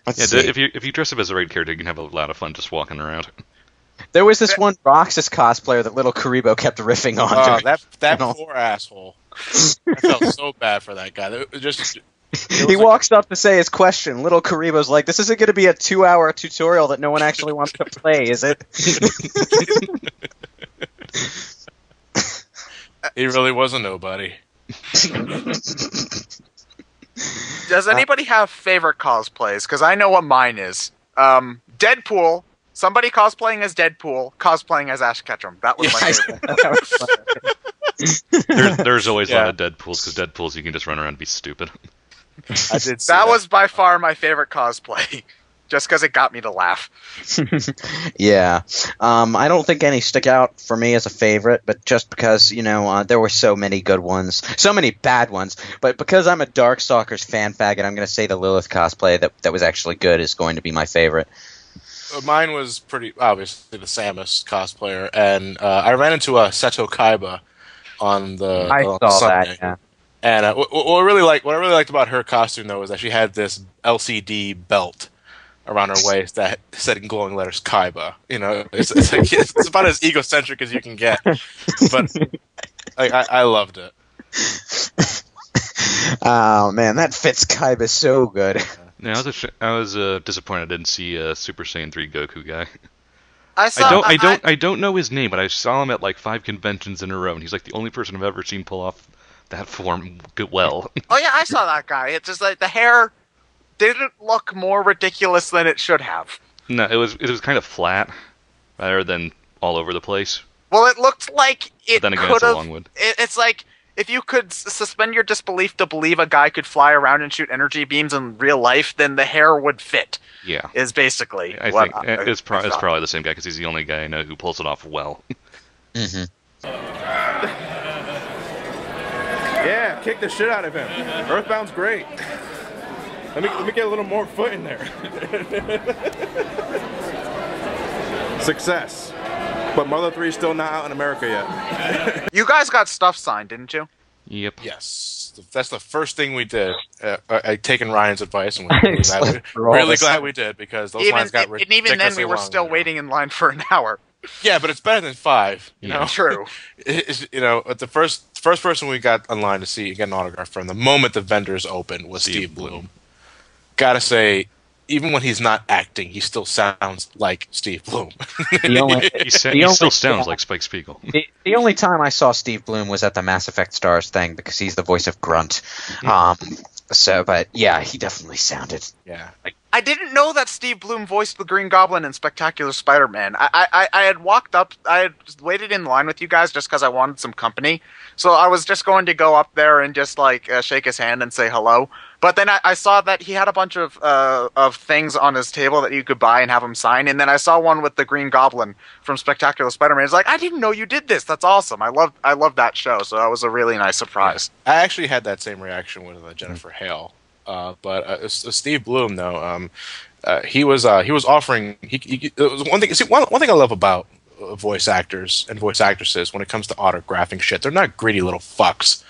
If you dress up as a raid character, you can have a lot of fun just walking around. There was this one Roxas cosplayer that little Karibo kept riffing on. That poor asshole. I felt so bad for that guy. He walks up to say his question. Little Karibo's like, "This isn't going to be a 2-hour tutorial that no one actually wants to play, is it?" He really was a nobody. Does anybody have favorite cosplays? Because I know what mine is. Deadpool. Somebody cosplaying as Deadpool, cosplaying as Ash Ketchum. That was my favorite. There's always a lot of Deadpools, because Deadpools you can just run around and be stupid. I did. That was by far my favorite cosplay, just because it got me to laugh. Yeah, I don't think any stick out for me as a favorite, but just because there were so many good ones, so many bad ones. But because I'm a Darkstalkers fan faggot, I'm going to say the Lilith cosplay that was actually good is going to be my favorite. Mine was pretty obviously the Samus cosplayer, and I ran into a Seto Kaiba on the Sunday. That. Yeah. And what I really liked about her costume though was that she had this LCD belt around her waist that said in glowing letters Kaiba. It's about as egocentric as you can get, but I loved it. Oh man, that fits Kaiba so good. Yeah, I was disappointed I didn't see a Super Saiyan 3 Goku guy. I don't know his name, but I saw him at like 5 conventions in a row, and he's like the only person I've ever seen pull off that form well. Oh yeah, I saw that guy. It's just like the hair didn't look more ridiculous than it should have. No, it was kind of flat rather than all over the place. Well, it looked like it But then again, could it's a have. Longwood. It's like if you could suspend your disbelief to believe a guy could fly around and shoot energy beams in real life, then the hair would fit. Yeah. Is basically I what think it's probably the same guy because he's the only guy I know who pulls it off well. Mm-hmm. Yeah, kick the shit out of him. Earthbound's great. Let me get a little more foot in there. Success. But Mother 3 is still not out in America yet. You guys got stuff signed, didn't you? Yep. Yes, that's the first thing we did. I taken Ryan's advice, and we're really glad we did because those lines got ridiculously even then, we were long, still waiting in line for an hour. Yeah, but it's better than 5. You know, True. The first person we got online to see get an autograph from the moment the vendors opened was Steve Bloom. Gotta say, even when he's not acting, he still sounds like Steve Bloom. He still sounds like Spike Spiegel. The only time I saw Steve Bloom was at the Mass Effect Stars thing because he's the voice of Grunt. But yeah, he definitely sounded. Yeah. I didn't know that Steve Bloom voiced the Green Goblin in Spectacular Spider-Man. I had walked up, I had waited in line with you guys just because I wanted some company. So I was just going to go up there and just like shake his hand and say hello. But then I saw that he had a bunch of things on his table that you could buy and have him sign. And then I saw one with the Green Goblin from Spectacular Spider-Man. It's like, I didn't know you did this. That's awesome. I love that show. So that was a really nice surprise. I actually had that same reaction with Jennifer Hale. But Steve Bloom, though, he was offering. It was one thing. See, one thing I love about voice actors and voice actresses when it comes to autographing shit, they're not greedy little fucks.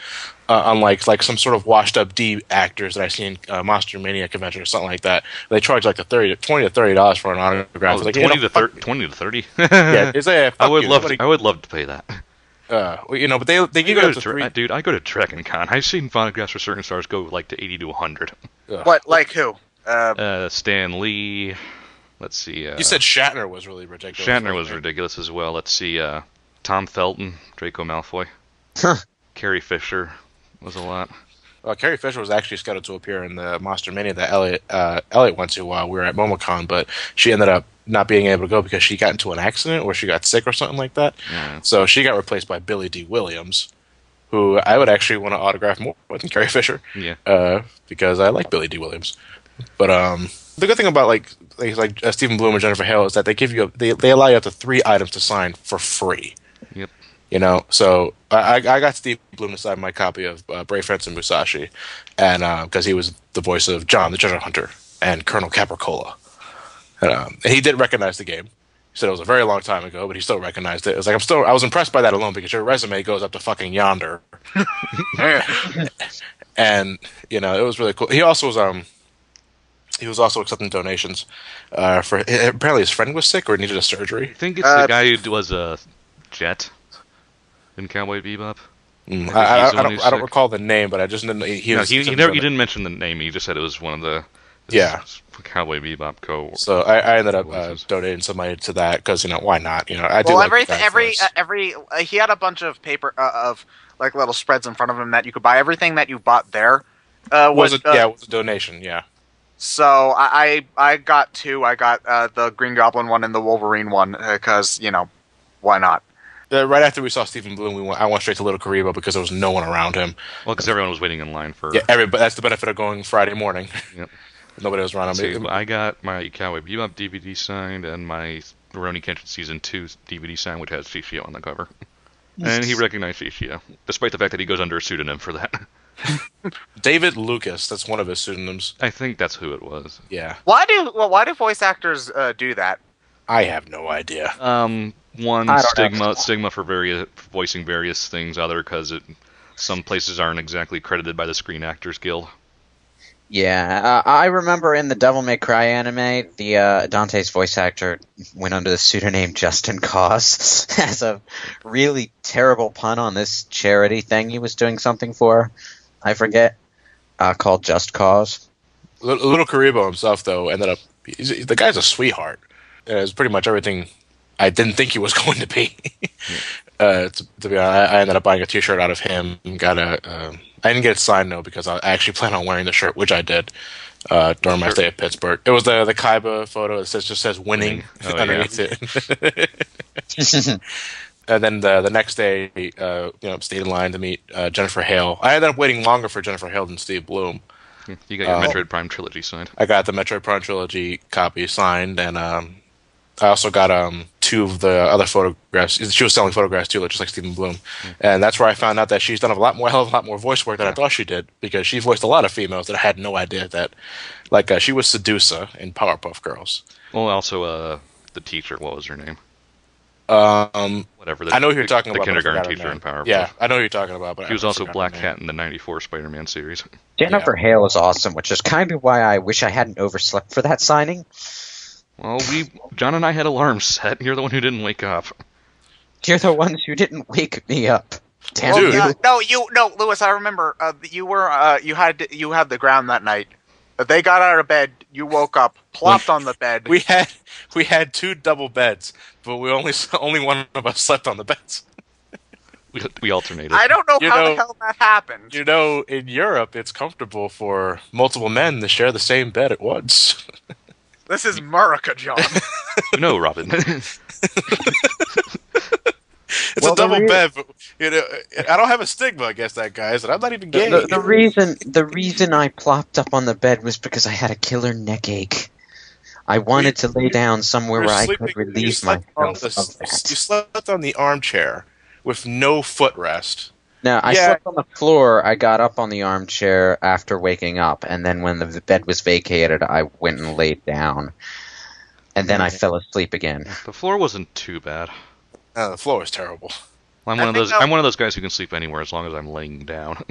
Unlike like some sort of washed up D actors that I see in Monster Mania convention or something like that, they charge like $20 to $30 for an autograph. Oh, like, 20 to 30. Yeah, it's like, I would love to pay that. But they give it up to $3. Dude, I go to Dragon Con. I've seen autographs for certain stars go like to 80 to 100. What, like who? Stan Lee. Let's see. You said Shatner was really ridiculous. Shatner was ridiculous as well. Let's see. Tom Felton, Draco Malfoy. Carrie Fisher was a lot. Carrie Fisher was actually scheduled to appear in the Monster Mania that Elliot went to while we were at Momocon, but she ended up not being able to go because she got into an accident or she got sick or something like that. Yeah. So she got replaced by Billy D. Williams, who I would actually want to autograph more than Carrie Fisher. Yeah. Because I like Billy D. Williams. But the good thing about like Stephen Bloom or Jennifer Hale is that they allow you up to 3 items to sign for free. Yep. So I got Steve Bloom to sign my copy of Brave Fence and Musashi, and because he was the voice of John the Treasure Hunter and Colonel Capricola, and he did recognize the game. He said it was a very long time ago, but he still recognized it. It was like I was impressed by that alone because your resume goes up to fucking yonder, and it was really cool. He also was accepting donations for. Apparently, his friend was sick or needed a surgery. I think it's the guy who was a Jet in Cowboy Bebop. I don't recall the name, but I just didn't. He didn't mention the name. He just said it was one of the Cowboy Bebop co. So I ended up donating some money to that because why not? I do. Well, he had a bunch of paper of like little spreads in front of him that you could buy. Everything that you bought there was a donation. Yeah. So I got 2. I got the Green Goblin one and the Wolverine one because why not? Right after we saw Stephen Bloom, I went straight to Little Karibo because there was no one around him. Well, because everyone was waiting in line for. Yeah, everybody. That's the benefit of going Friday morning. Yep. Nobody was around him. I got my Cowboy Bebop DVD signed and my Rurouni Kenshin Season 2 DVD signed, which has Shishio on the cover. And he recognized Shishio, despite the fact that he goes under a pseudonym for that. David Lucas, that's one of his pseudonyms. I think that's who it was. Yeah. Why do voice actors do that? I have no idea. One, stigma for voicing various things. Other, because some places aren't exactly credited by the Screen Actors Guild. Yeah, I remember in the Devil May Cry anime, the Dante's voice actor went under the pseudonym Justin Cause as a really terrible pun on this charity thing he was doing something for. I forget. Called Just Cause. Little Karibo himself, though, ended up... The guy's a sweetheart. It's pretty much everything I didn't think he was going to be. To be honest, I ended up buying a T-shirt out of him. I didn't get it signed, though, because I actually plan on wearing the shirt, which I did during my stay at Pittsburgh. It was the Kaiba photo that just says winning underneath it. And then the next day, stayed in line to meet Jennifer Hale. I ended up waiting longer for Jennifer Hale than Steve Bloom. You got your Metroid Prime trilogy signed. I got the Metroid Prime trilogy copy signed, and I also got 2 of the other photographs. She was selling photographs too, just like Stephen Bloom. And that's where I found out that she's done a hell of a lot more voice work than I thought she did, because she voiced a lot of females that I had no idea that. Like she was Sedusa in Powerpuff Girls. Well, also the teacher. What was her name? Whatever. I know who you're talking about. The kindergarten teacher in Powerpuff. Yeah, I know who you're talking about. But she was also Black Cat in the '94 Spider-Man series. Jennifer Hale is awesome, which is kind of why I wish I hadn't overslept for that signing. Well, John and I had alarms set. You're the one who didn't wake up. You're the ones who didn't wake me up. Damn you. No, Lewis. I remember you had the ground that night. They got out of bed. You woke up, plopped on the bed. We had 2 double beds, but only one of us slept on the beds. We alternated. I don't know how the hell that happened. In Europe, it's comfortable for multiple men to share the same bed at once. This is America, John. No, Robin. It's a double bed, but I don't have a stigma against that, guys, and I'm not even gay. The reason I plopped up on the bed was because I had a killer neck ache. I wanted to lay down somewhere where I could relieve myself of that. You slept on the armchair with no footrest. No, I slept on the floor. I got up on the armchair after waking up, and then when the bed was vacated, I went and laid down. And then I fell asleep again. The floor wasn't too bad. The floor is terrible. I'm one of those guys who can sleep anywhere as long as I'm laying down.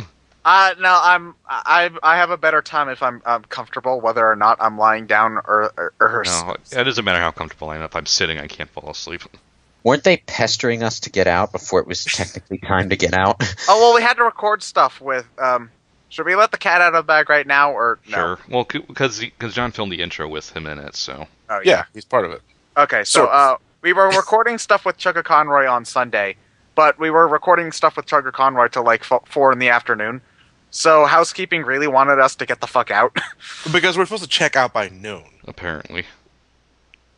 No, I have a better time if I'm comfortable, whether or not I'm lying down or. No, it doesn't matter how comfortable I am. If I'm sitting, I can't fall asleep. Weren't they pestering us to get out before it was technically time to get out? Oh well, we had to record stuff with. Should we let the cat out of the bag right now, or no? Sure. Well, because John filmed the intro with him in it, so. Oh, yeah, he's part of it. Okay, so we were recording stuff with Chugga Conroy on Sunday, but we were recording stuff with Chugga Conroy till like 4 in the afternoon. So housekeeping really wanted us to get the fuck out. Because we're supposed to check out by noon. Apparently.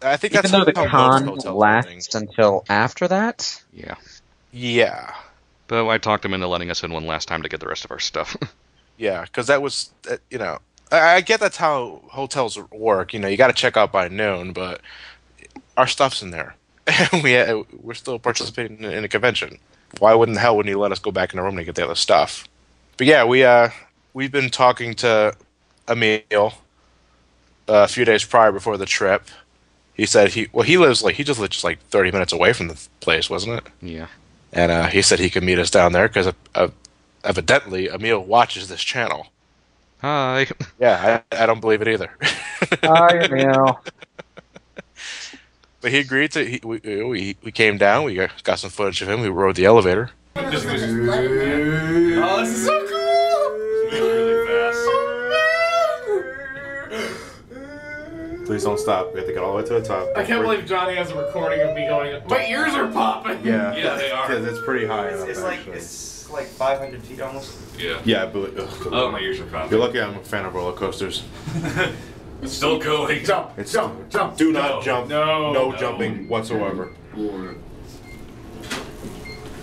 I think Even though the con lasts until after that? Yeah. Yeah. But I talked him into letting us in one last time to get the rest of our stuff. Yeah, because that was, I get that's how hotels work. You got to check out by noon, but our stuff's in there. We're still participating in a convention. Why wouldn't you let us go back in the room to get the other stuff? But yeah, we've been talking to Emil a few days prior before the trip. He said he just lives like 30 minutes away from the place, wasn't it? Yeah. And he said he could meet us down there because evidently Emil watches this channel. Hi. Yeah, I don't believe it either. Hi, Emil. But he agreed to. We came down. We got some footage of him. We rode the elevator. Oh, this is so cool! It's really fast. Please don't stop. We have to get all the way to the top. I can't believe Johnny has a recording of me going, my ears are popping! Yeah, they are. Because it's pretty high up, It's like 500 feet almost. Yeah. Yeah, but... Oh, my ears are popping. You're lucky I'm a fan of roller coasters. It's still going. Jump! Jump! Do not jump. No jumping whatsoever.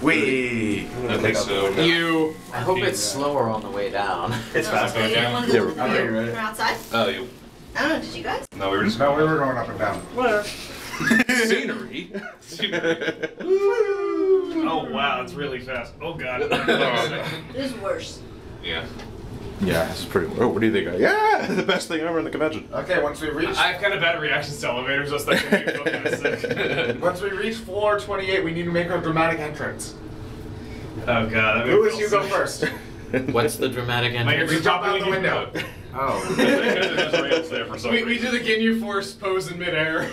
Wee! I think so. I hope it's slower on the way down. It's fast going down. We're outside? Oh, you. I don't know, did you guys? No, we were just. No, we were going up and down. Whatever. Scenery. Oh wow, it's really fast. Oh god. This is worse. Yeah. Yeah, this is pretty... what do you think? Yeah, the best thing ever in the convention. Okay, once we reach... I have kind of bad reactions to elevators, so that can make me feel kind of sick. Once we reach floor 28, we need to make our dramatic entrance. Oh god. Louis, you go first. What's the dramatic entrance? We jump out the window. Oh. We do the Ginyu Force pose in midair.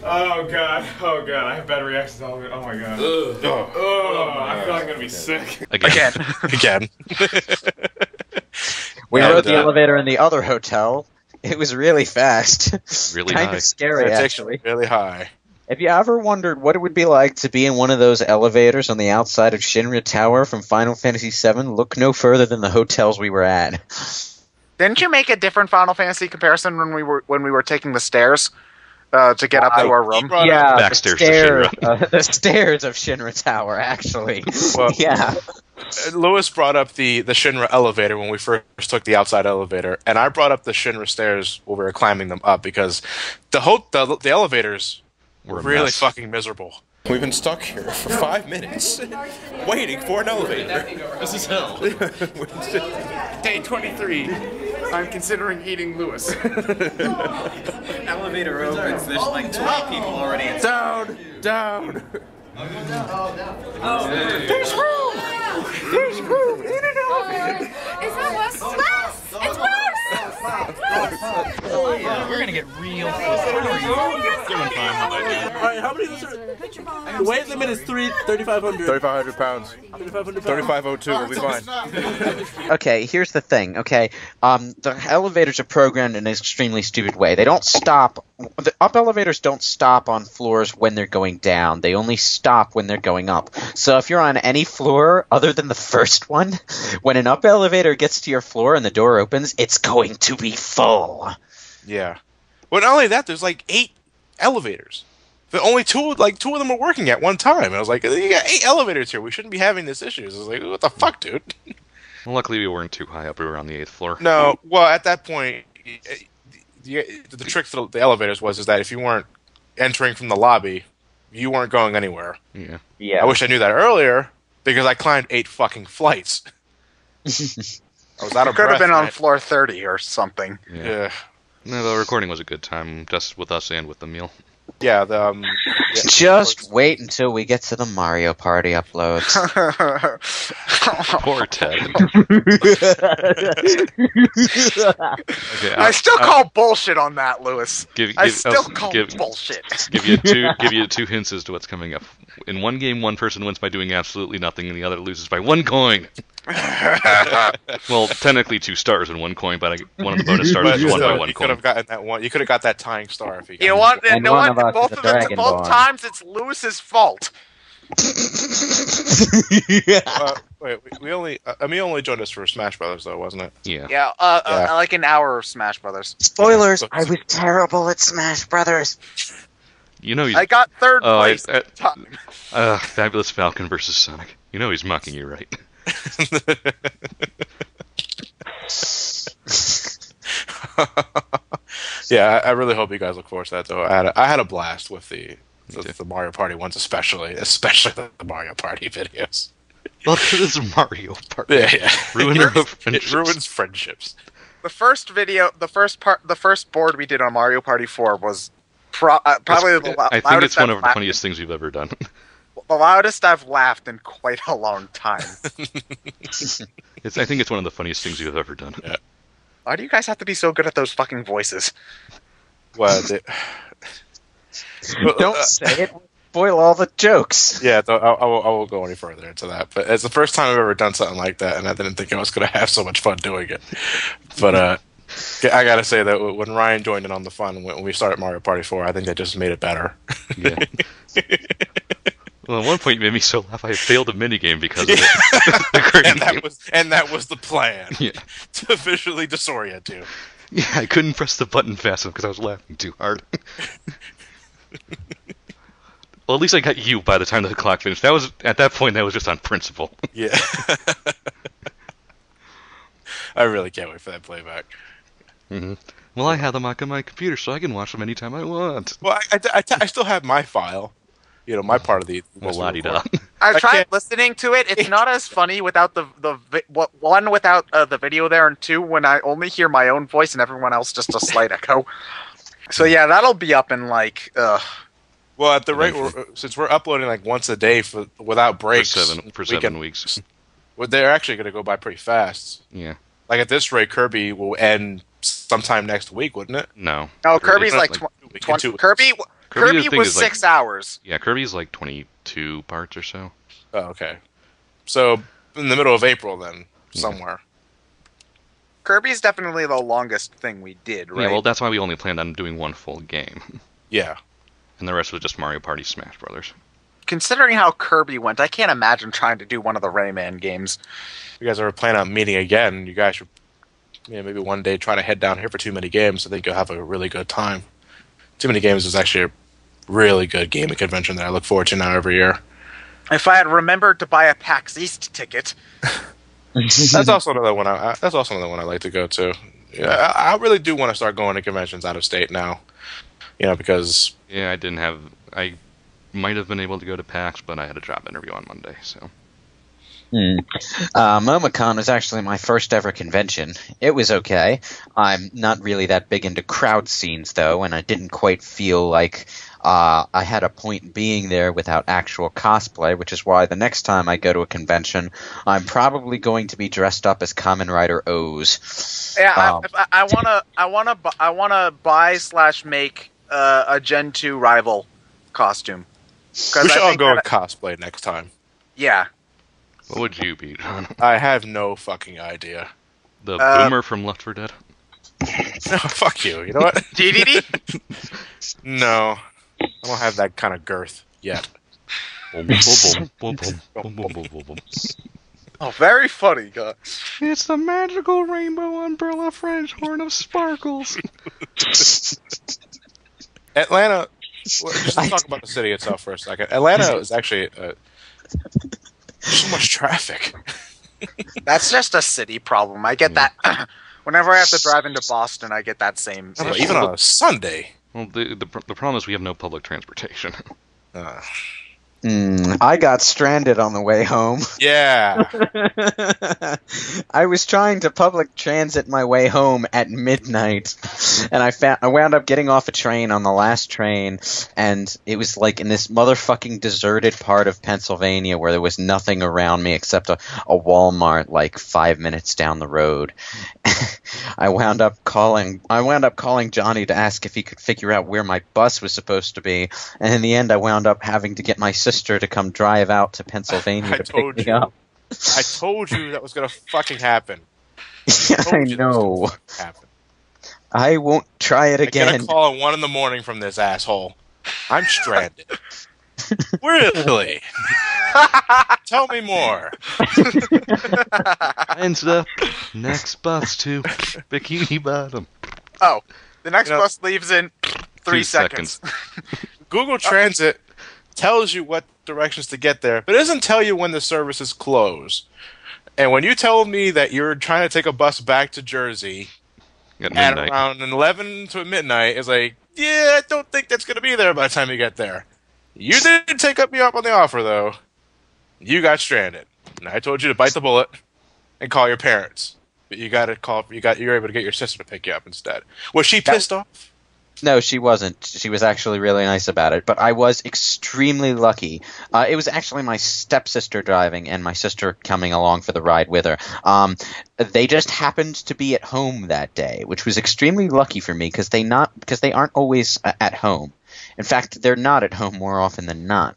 Oh god, I have bad reactions to all of it. Oh my god. I feel like I'm gonna be sick. Again. We rode the elevator in the other hotel. It was really fast. Really kind high. of scary, It's actually. really high. Have you ever wondered what it would be like to be in one of those elevators on the outside of Shinra Tower from Final Fantasy VII? Look no further than the hotels we were at. Didn't you make a different Final Fantasy comparison when we were taking the stairs? to get up to our room. Yeah, Backstairs to the stairs of Shinra Tower, actually. Well, Yeah. Lewis brought up the Shinra elevator when we first took the outside elevator, and I brought up the Shinra stairs when we were climbing them up because the elevators were really fucking miserable. We've been stuck here for 5 minutes, waiting for an elevator. This is hell. Day 23. I'm considering eating Lewis. Elevator opens, there's like 20 people already inside. Down! There's room! There's room in an elevator! Is that Wes? It's Wes! We're gonna get real close. Alright, how many of us are... The weight limit is 3,500. 3,500 pounds. 3,502, we'll be fine. Okay, here's the thing, okay? The elevators are programmed in an extremely stupid way. They don't stop... The up elevators don't stop on floors when they're going down. They only stop when they're going up. So if you're on any floor other than the first one, when an up elevator gets to your floor and the door opens, it's going to be full. Yeah. Well, not only that, there's like 8 elevators. But only two of them are working at one time. And I was like, you got 8 elevators here. We shouldn't be having this issue. I was like, what the fuck, dude? Well, luckily, we weren't too high up. We were on the 8th floor. No. Well, at that point, the trick to the elevators is that if you weren't entering from the lobby, you weren't going anywhere. Yeah. I wish I knew that earlier because I climbed 8 fucking flights. I was out of Could have breath, been on man. floor 30 or something. Yeah. No, the recording was a good time, just with us and with the meal. Yeah, Just wait until we get to the Mario Party uploads. Poor Ted. Okay, I still call bullshit on that, Lewis. I still call bullshit. Give you two hints as to what's coming up. In one game, one person wins by doing absolutely nothing, and the other loses by 1 coin. Well, technically 2 stars and 1 coin, but one of the bonus stars is won by 1 you coin. could have gotten that one. You could have got that tying star if you. You know what? And one of us is a Dragon Both Ball. times it's Lewis's fault. Wait, we only. Ami only joined us for Smash Brothers, though, wasn't it? Yeah. Yeah, like an hour of Smash Brothers. Spoilers! I was terrible at Smash Brothers. You know he's. I got 3rd place. Fabulous Falcon versus Sonic. You know he's mocking you, right? Yeah, I really hope you guys look forward to that, though. I had a blast with the Mario Party ones, especially the Mario Party videos. Well, this is Mario Party. Yeah. It ruins friendships. The first video, the first board we did on Mario Party 4 was probably the loudest. I think it's one of the funniest things we've ever done. The loudest I've laughed in quite a long time. I think it's one of the funniest things you've ever done. Yeah. Why do you guys have to be so good at those fucking voices? Well, Don't say it. Spoil all the jokes. Yeah, I won't go any further into that. But it's the first time I've ever done something like that, and I didn't think I was going to have so much fun doing it. But I gotta say that when Ryan joined in on the fun when we started Mario Party 4, I think that just made it better. Yeah. Well, at one point you made me so laugh I failed a minigame because of it. and that was the plan. Yeah. To visually disorient you. Yeah, I couldn't press the button fast enough because I was laughing too hard. Well, at least I got you by the time the clock finished. At that point, that was just on principle. Yeah. I really can't wait for that playback. Mm-hmm. Well, I have them on my computer, so I can watch them anytime I want. Well, I still have my file. You know, my part of the... Well, la-di-da. I tried listening to it. It's not as funny without the video there, and 2, when I only hear my own voice and everyone else just a slight echo. So yeah, that'll be up in like... Well, at the rate, since we're uploading like once a day without breaks... For 7 weeks. Well, they're actually going to go by pretty fast. Yeah. Like at this rate, Kirby will end sometime next week, wouldn't it? No. No, Kirby's like 20... Kirby was 6 hours. Yeah, Kirby's like 22 parts or so. Oh, okay. So, in the middle of April, then, somewhere. Kirby's definitely the longest thing we did, right? Yeah, well, that's why we only planned on doing one full game. Yeah. And the rest was just Mario Party Smash Brothers. Considering how Kirby went, I can't imagine trying to do one of the Rayman games. If you guys ever plan on meeting again, you guys should maybe one day try to head down here for too many games. I think you'll have a really good time. Too Many Games is actually a really good gaming convention that I look forward to now every year. If I had remembered to buy a PAX East ticket. That's also another one. That's also another one I like to go to. Yeah, I really do want to start going to conventions out of state now. Because yeah, I might have been able to go to PAX, but I had a job interview on Monday, so. Momocon was actually my first ever convention. It was okay. I'm not really that big into crowd scenes, though, and I didn't quite feel like I had a point being there without actual cosplay, which is why the next time I go to a convention, I'm probably going to be dressed up as Kamen Rider O's. Yeah, I wanna buy/make a Gen 2 rival costume. We should all go cosplay next time. Yeah. What would you be, John? I have no fucking idea. The boomer from Left 4 Dead? No, fuck you. You know what? DDD? No. I don't have that kind of girth yet. Oh, very funny, guys. It's the magical rainbow umbrella French horn of sparkles. Atlanta, just to talk about the city itself for a second. Atlanta is actually so much traffic. That's just a city problem. I get that. Whenever I have to drive into Boston, I get that same issue. Even on a Sunday. Well, the problem is we have no public transportation. I got stranded on the way home. Yeah. I was trying to public transit my way home at midnight, and I wound up getting off a train on the last train, and it was like in this motherfucking deserted part of Pennsylvania where there was nothing around me except a Walmart like 5 minutes down the road. I wound up calling Johnny to ask if he could figure out where my bus was supposed to be, and in the end I wound up having to get my sister to come drive out to Pennsylvania to pick me up. I told you that was gonna fucking happen. I know. I won't try it again. I get a call at 1 a.m. from this asshole. I'm stranded. Really? Tell me more. Ends up next bus to Bikini Bottom. Oh, the next bus leaves in 3 seconds. Google Transit tells you what directions to get there, but it doesn't tell you when the services close. And when you tell me that you're trying to take a bus back to Jersey at around 11 to midnight, it's like, yeah, I don't think that's going to be there by the time you get there. You didn't take me up on the offer, though. You got stranded. And I told you to bite the bullet and call your parents. But you got to call. You're able to get your sister to pick you up instead. Was she pissed off? No, she wasn't. She was actually really nice about it. But I was extremely lucky. It was actually my stepsister driving and my sister coming along for the ride with her. They just happened to be at home that day, which was extremely lucky for me because they aren't always at home. In fact, they're not at home more often than not.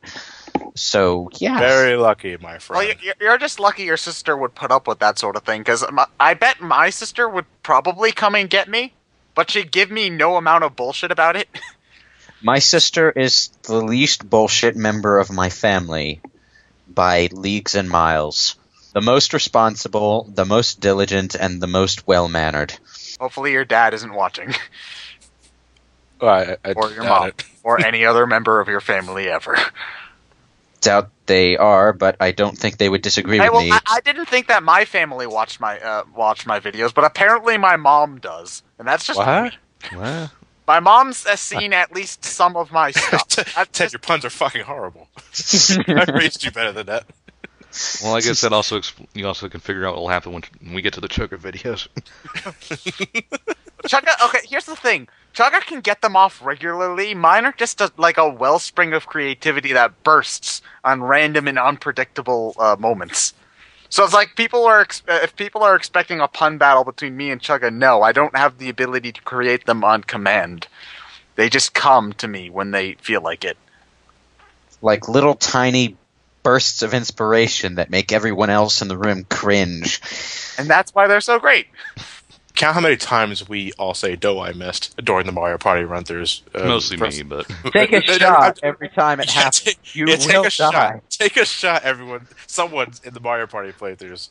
So, yeah. Very lucky, my friend. Well, you're just lucky your sister would put up with that sort of thing, because I bet my sister would probably come and get me, but she'd give me no amount of bullshit about it. My sister is the least bullshit member of my family by leagues and miles. The most responsible, the most diligent, and the most well-mannered. Hopefully your dad isn't watching. I or your mom. Or any other member of your family ever. Doubt they are, but I don't think they would disagree with me. I didn't think that my family watched my videos, but apparently my mom does, and that's just what? What? My mom's seen at least some of my stuff. Ted, your puns are fucking horrible. I raised you better than that. Well, I guess that also you also can figure out what will happen when we get to the Chugga videos. Chugga, okay, here's the thing. Chugga can get them off regularly. Mine are just like a wellspring of creativity that bursts on random and unpredictable moments. So it's like if people are expecting a pun battle between me and Chugga, no, I don't have the ability to create them on command. They just come to me when they feel like it. Like little tiny bursts of inspiration that make everyone else in the room cringe. And that's why they're so great. Count how many times we all say "Doe I missed" during the Mario Party run-throughs. Mostly me, but take a shot every time it happens. You will die. Shot. Take a shot, everyone. Someone in the Mario Party playthroughs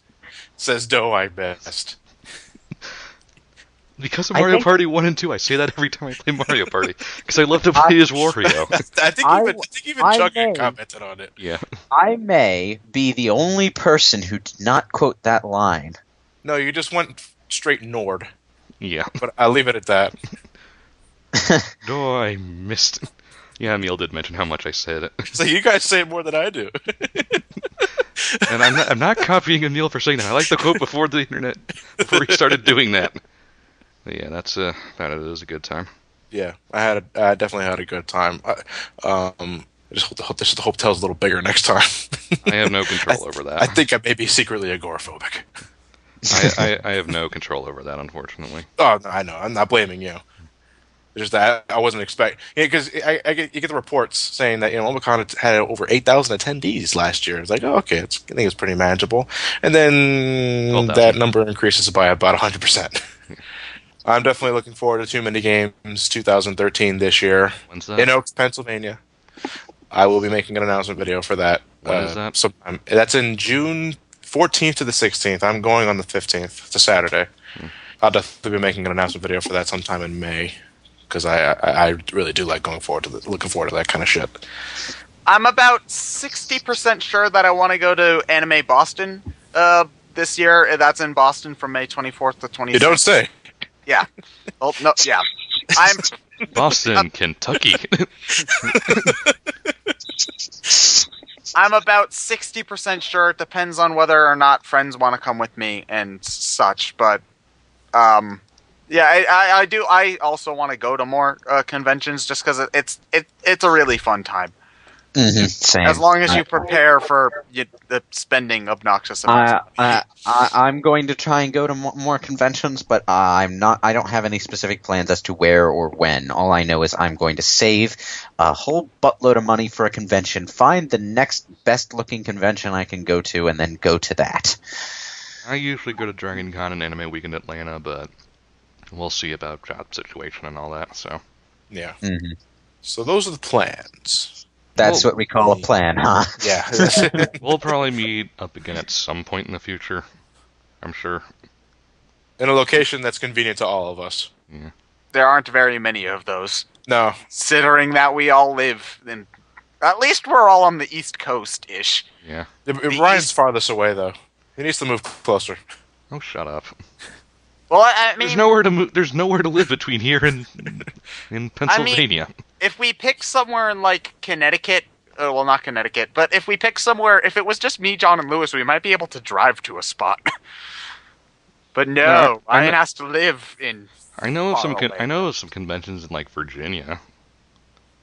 says "Doe I missed." Because of Mario Party 1 and 2, I say that every time I play Mario Party. Because I love to play as Wario. I think even Chuck commented on it. Yeah. I may be the only person who did not quote that line. No, you just went straight Nord. Yeah. But I'll leave it at that. Oh, I missed it. Yeah, Emil did mention how much I said it. So you guys say it more than I do. And I'm not copying Emil for saying that. I like the quote before the internet, before he started doing that. But yeah, that's about it. It was a good time. Yeah, I definitely had a good time. I just hope the hotel's a little bigger next time. I have no control over that. I think I may be secretly agoraphobic. I have no control over that, unfortunately. Oh, no, I know. I'm not blaming you. It's just that I wasn't expecting. Because you get the reports saying that Momocon had over 8,000 attendees last year. It's like, oh, okay, I think it's pretty manageable. And then that number increases by about 100%. I'm definitely looking forward to Too Many Games 2013 this year. When's that? In Oaks, Pennsylvania. I will be making an announcement video for that. When is that? Sometime. That's in June 14th to the 16th. I'm going on the 15th. It's a Saturday. I'll definitely be making an announcement video for that sometime in May. Because I really do like looking forward to that kind of shit. I'm about 60% sure that I want to go to Anime Boston this year. That's in Boston from May 24th to 26th. You don't say. Yeah. Oh, no, yeah. I'm Boston, Kentucky. I'm about 60% sure. It depends on whether or not friends want to come with me and such. But, yeah, I do. I also want to go to more conventions just because it's a really fun time. Mm-hmm. Same. As long as you prepare for the spending obnoxious amounts. I'm going to try and go to more conventions, but I don't have any specific plans as to where or when. All I know is I'm going to save a whole buttload of money for a convention, find the next best-looking convention I can go to, and then go to that. I usually go to Dragon Con and Anime Week in Atlanta, but we'll see about job situation and all that. So. Yeah. Mm-hmm. So those are the plans. That's what we call a plan, huh? Yeah. We'll probably meet up again at some point in the future, I'm sure. In a location that's convenient to all of us. Yeah. There aren't very many of those. No. Considering that we all live in... At least we're all on the East Coast-ish. Yeah. Ryan's farthest away, though. He needs to move closer. Oh, shut up. Well, I mean... There's nowhere to move. There's nowhere to live between here and in Pennsylvania. I mean, if we pick somewhere in, like, Connecticut... well, not Connecticut, but if we pick somewhere... If it was just me, John, and Lewis, we might be able to drive to a spot. But no, Ryan has to live in... I know of some conventions in, like, Virginia.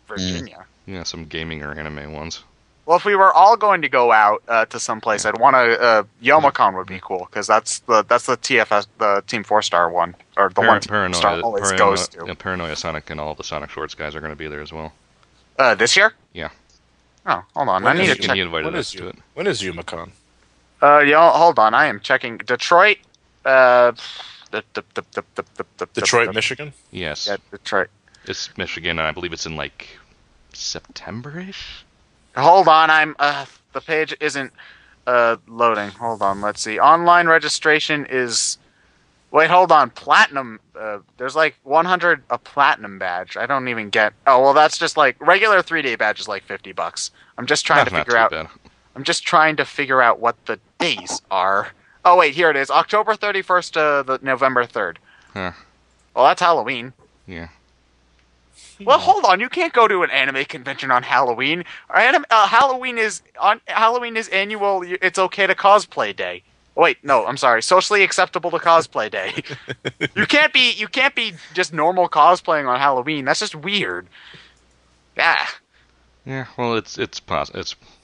Virginia? Yeah, some gaming or anime ones. Well, if we were all going to go out to someplace, I'd want to... Yomocon would be cool, because that's the TFS, the Team 4-Star one. Or the one Team 4-Star always goes to. Yeah, Paranoia Sonic and all the Sonic Shorts guys are going to be there as well. This year? Yeah. Oh, hold on. I need to check. Invited us to it. When is Yomocon? Hold on. I am checking. Detroit. Detroit, Michigan? Yes. Yeah, Detroit. It's Michigan, and I believe it's in, like, September-ish? Hold on. The page isn't loading. Hold on. Let's see. Online registration is... Wait, hold on. Platinum. There's like 100 a platinum badge. I don't even get... Oh, well, that's just like... Regular 3-day badge is like $50. I'm just trying to figure out... I'm just trying to figure out what the days are. Oh, wait, here it is. October 31st to the November 3rd. Huh. Well, that's Halloween. Yeah. Well, hold on. You can't go to an anime convention on Halloween. Halloween is annual. It's okay to cosplay day. Wait, no, I'm sorry. Socially acceptable to cosplay day. You can't be just normal cosplaying on Halloween. That's just weird. Yeah. Yeah. Well, it's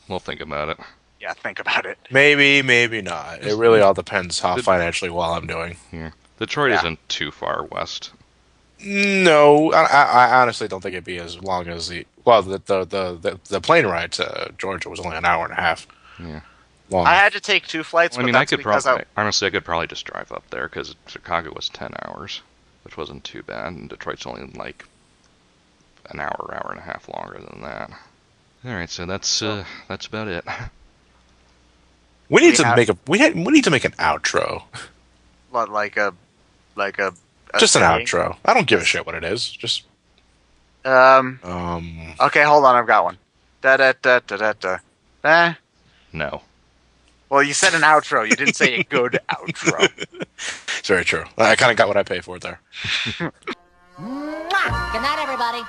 we'll think about it. Yeah, think about it. Maybe, maybe not. It really all depends how financially well I'm doing. Yeah. Detroit isn't too far west. No, I honestly don't think it'd be as long as the plane ride to Georgia was only an hour and a half. Yeah. Long. I had to take 2 flights. Well, I mean, I could probably just drive up there because Chicago was 10 hours, which wasn't too bad, and Detroit's only like an hour and a half longer than that. All right, so that's about it. We need to make an outro. What, like a Just an saying. outro. I don't give a shit what it is. Just Okay, hold on. I've got one. Da da da da da da. Eh. No. Well, you said an outro. You didn't say a good outro. It's very true. I kind of got what I paid for there. Good night, everybody.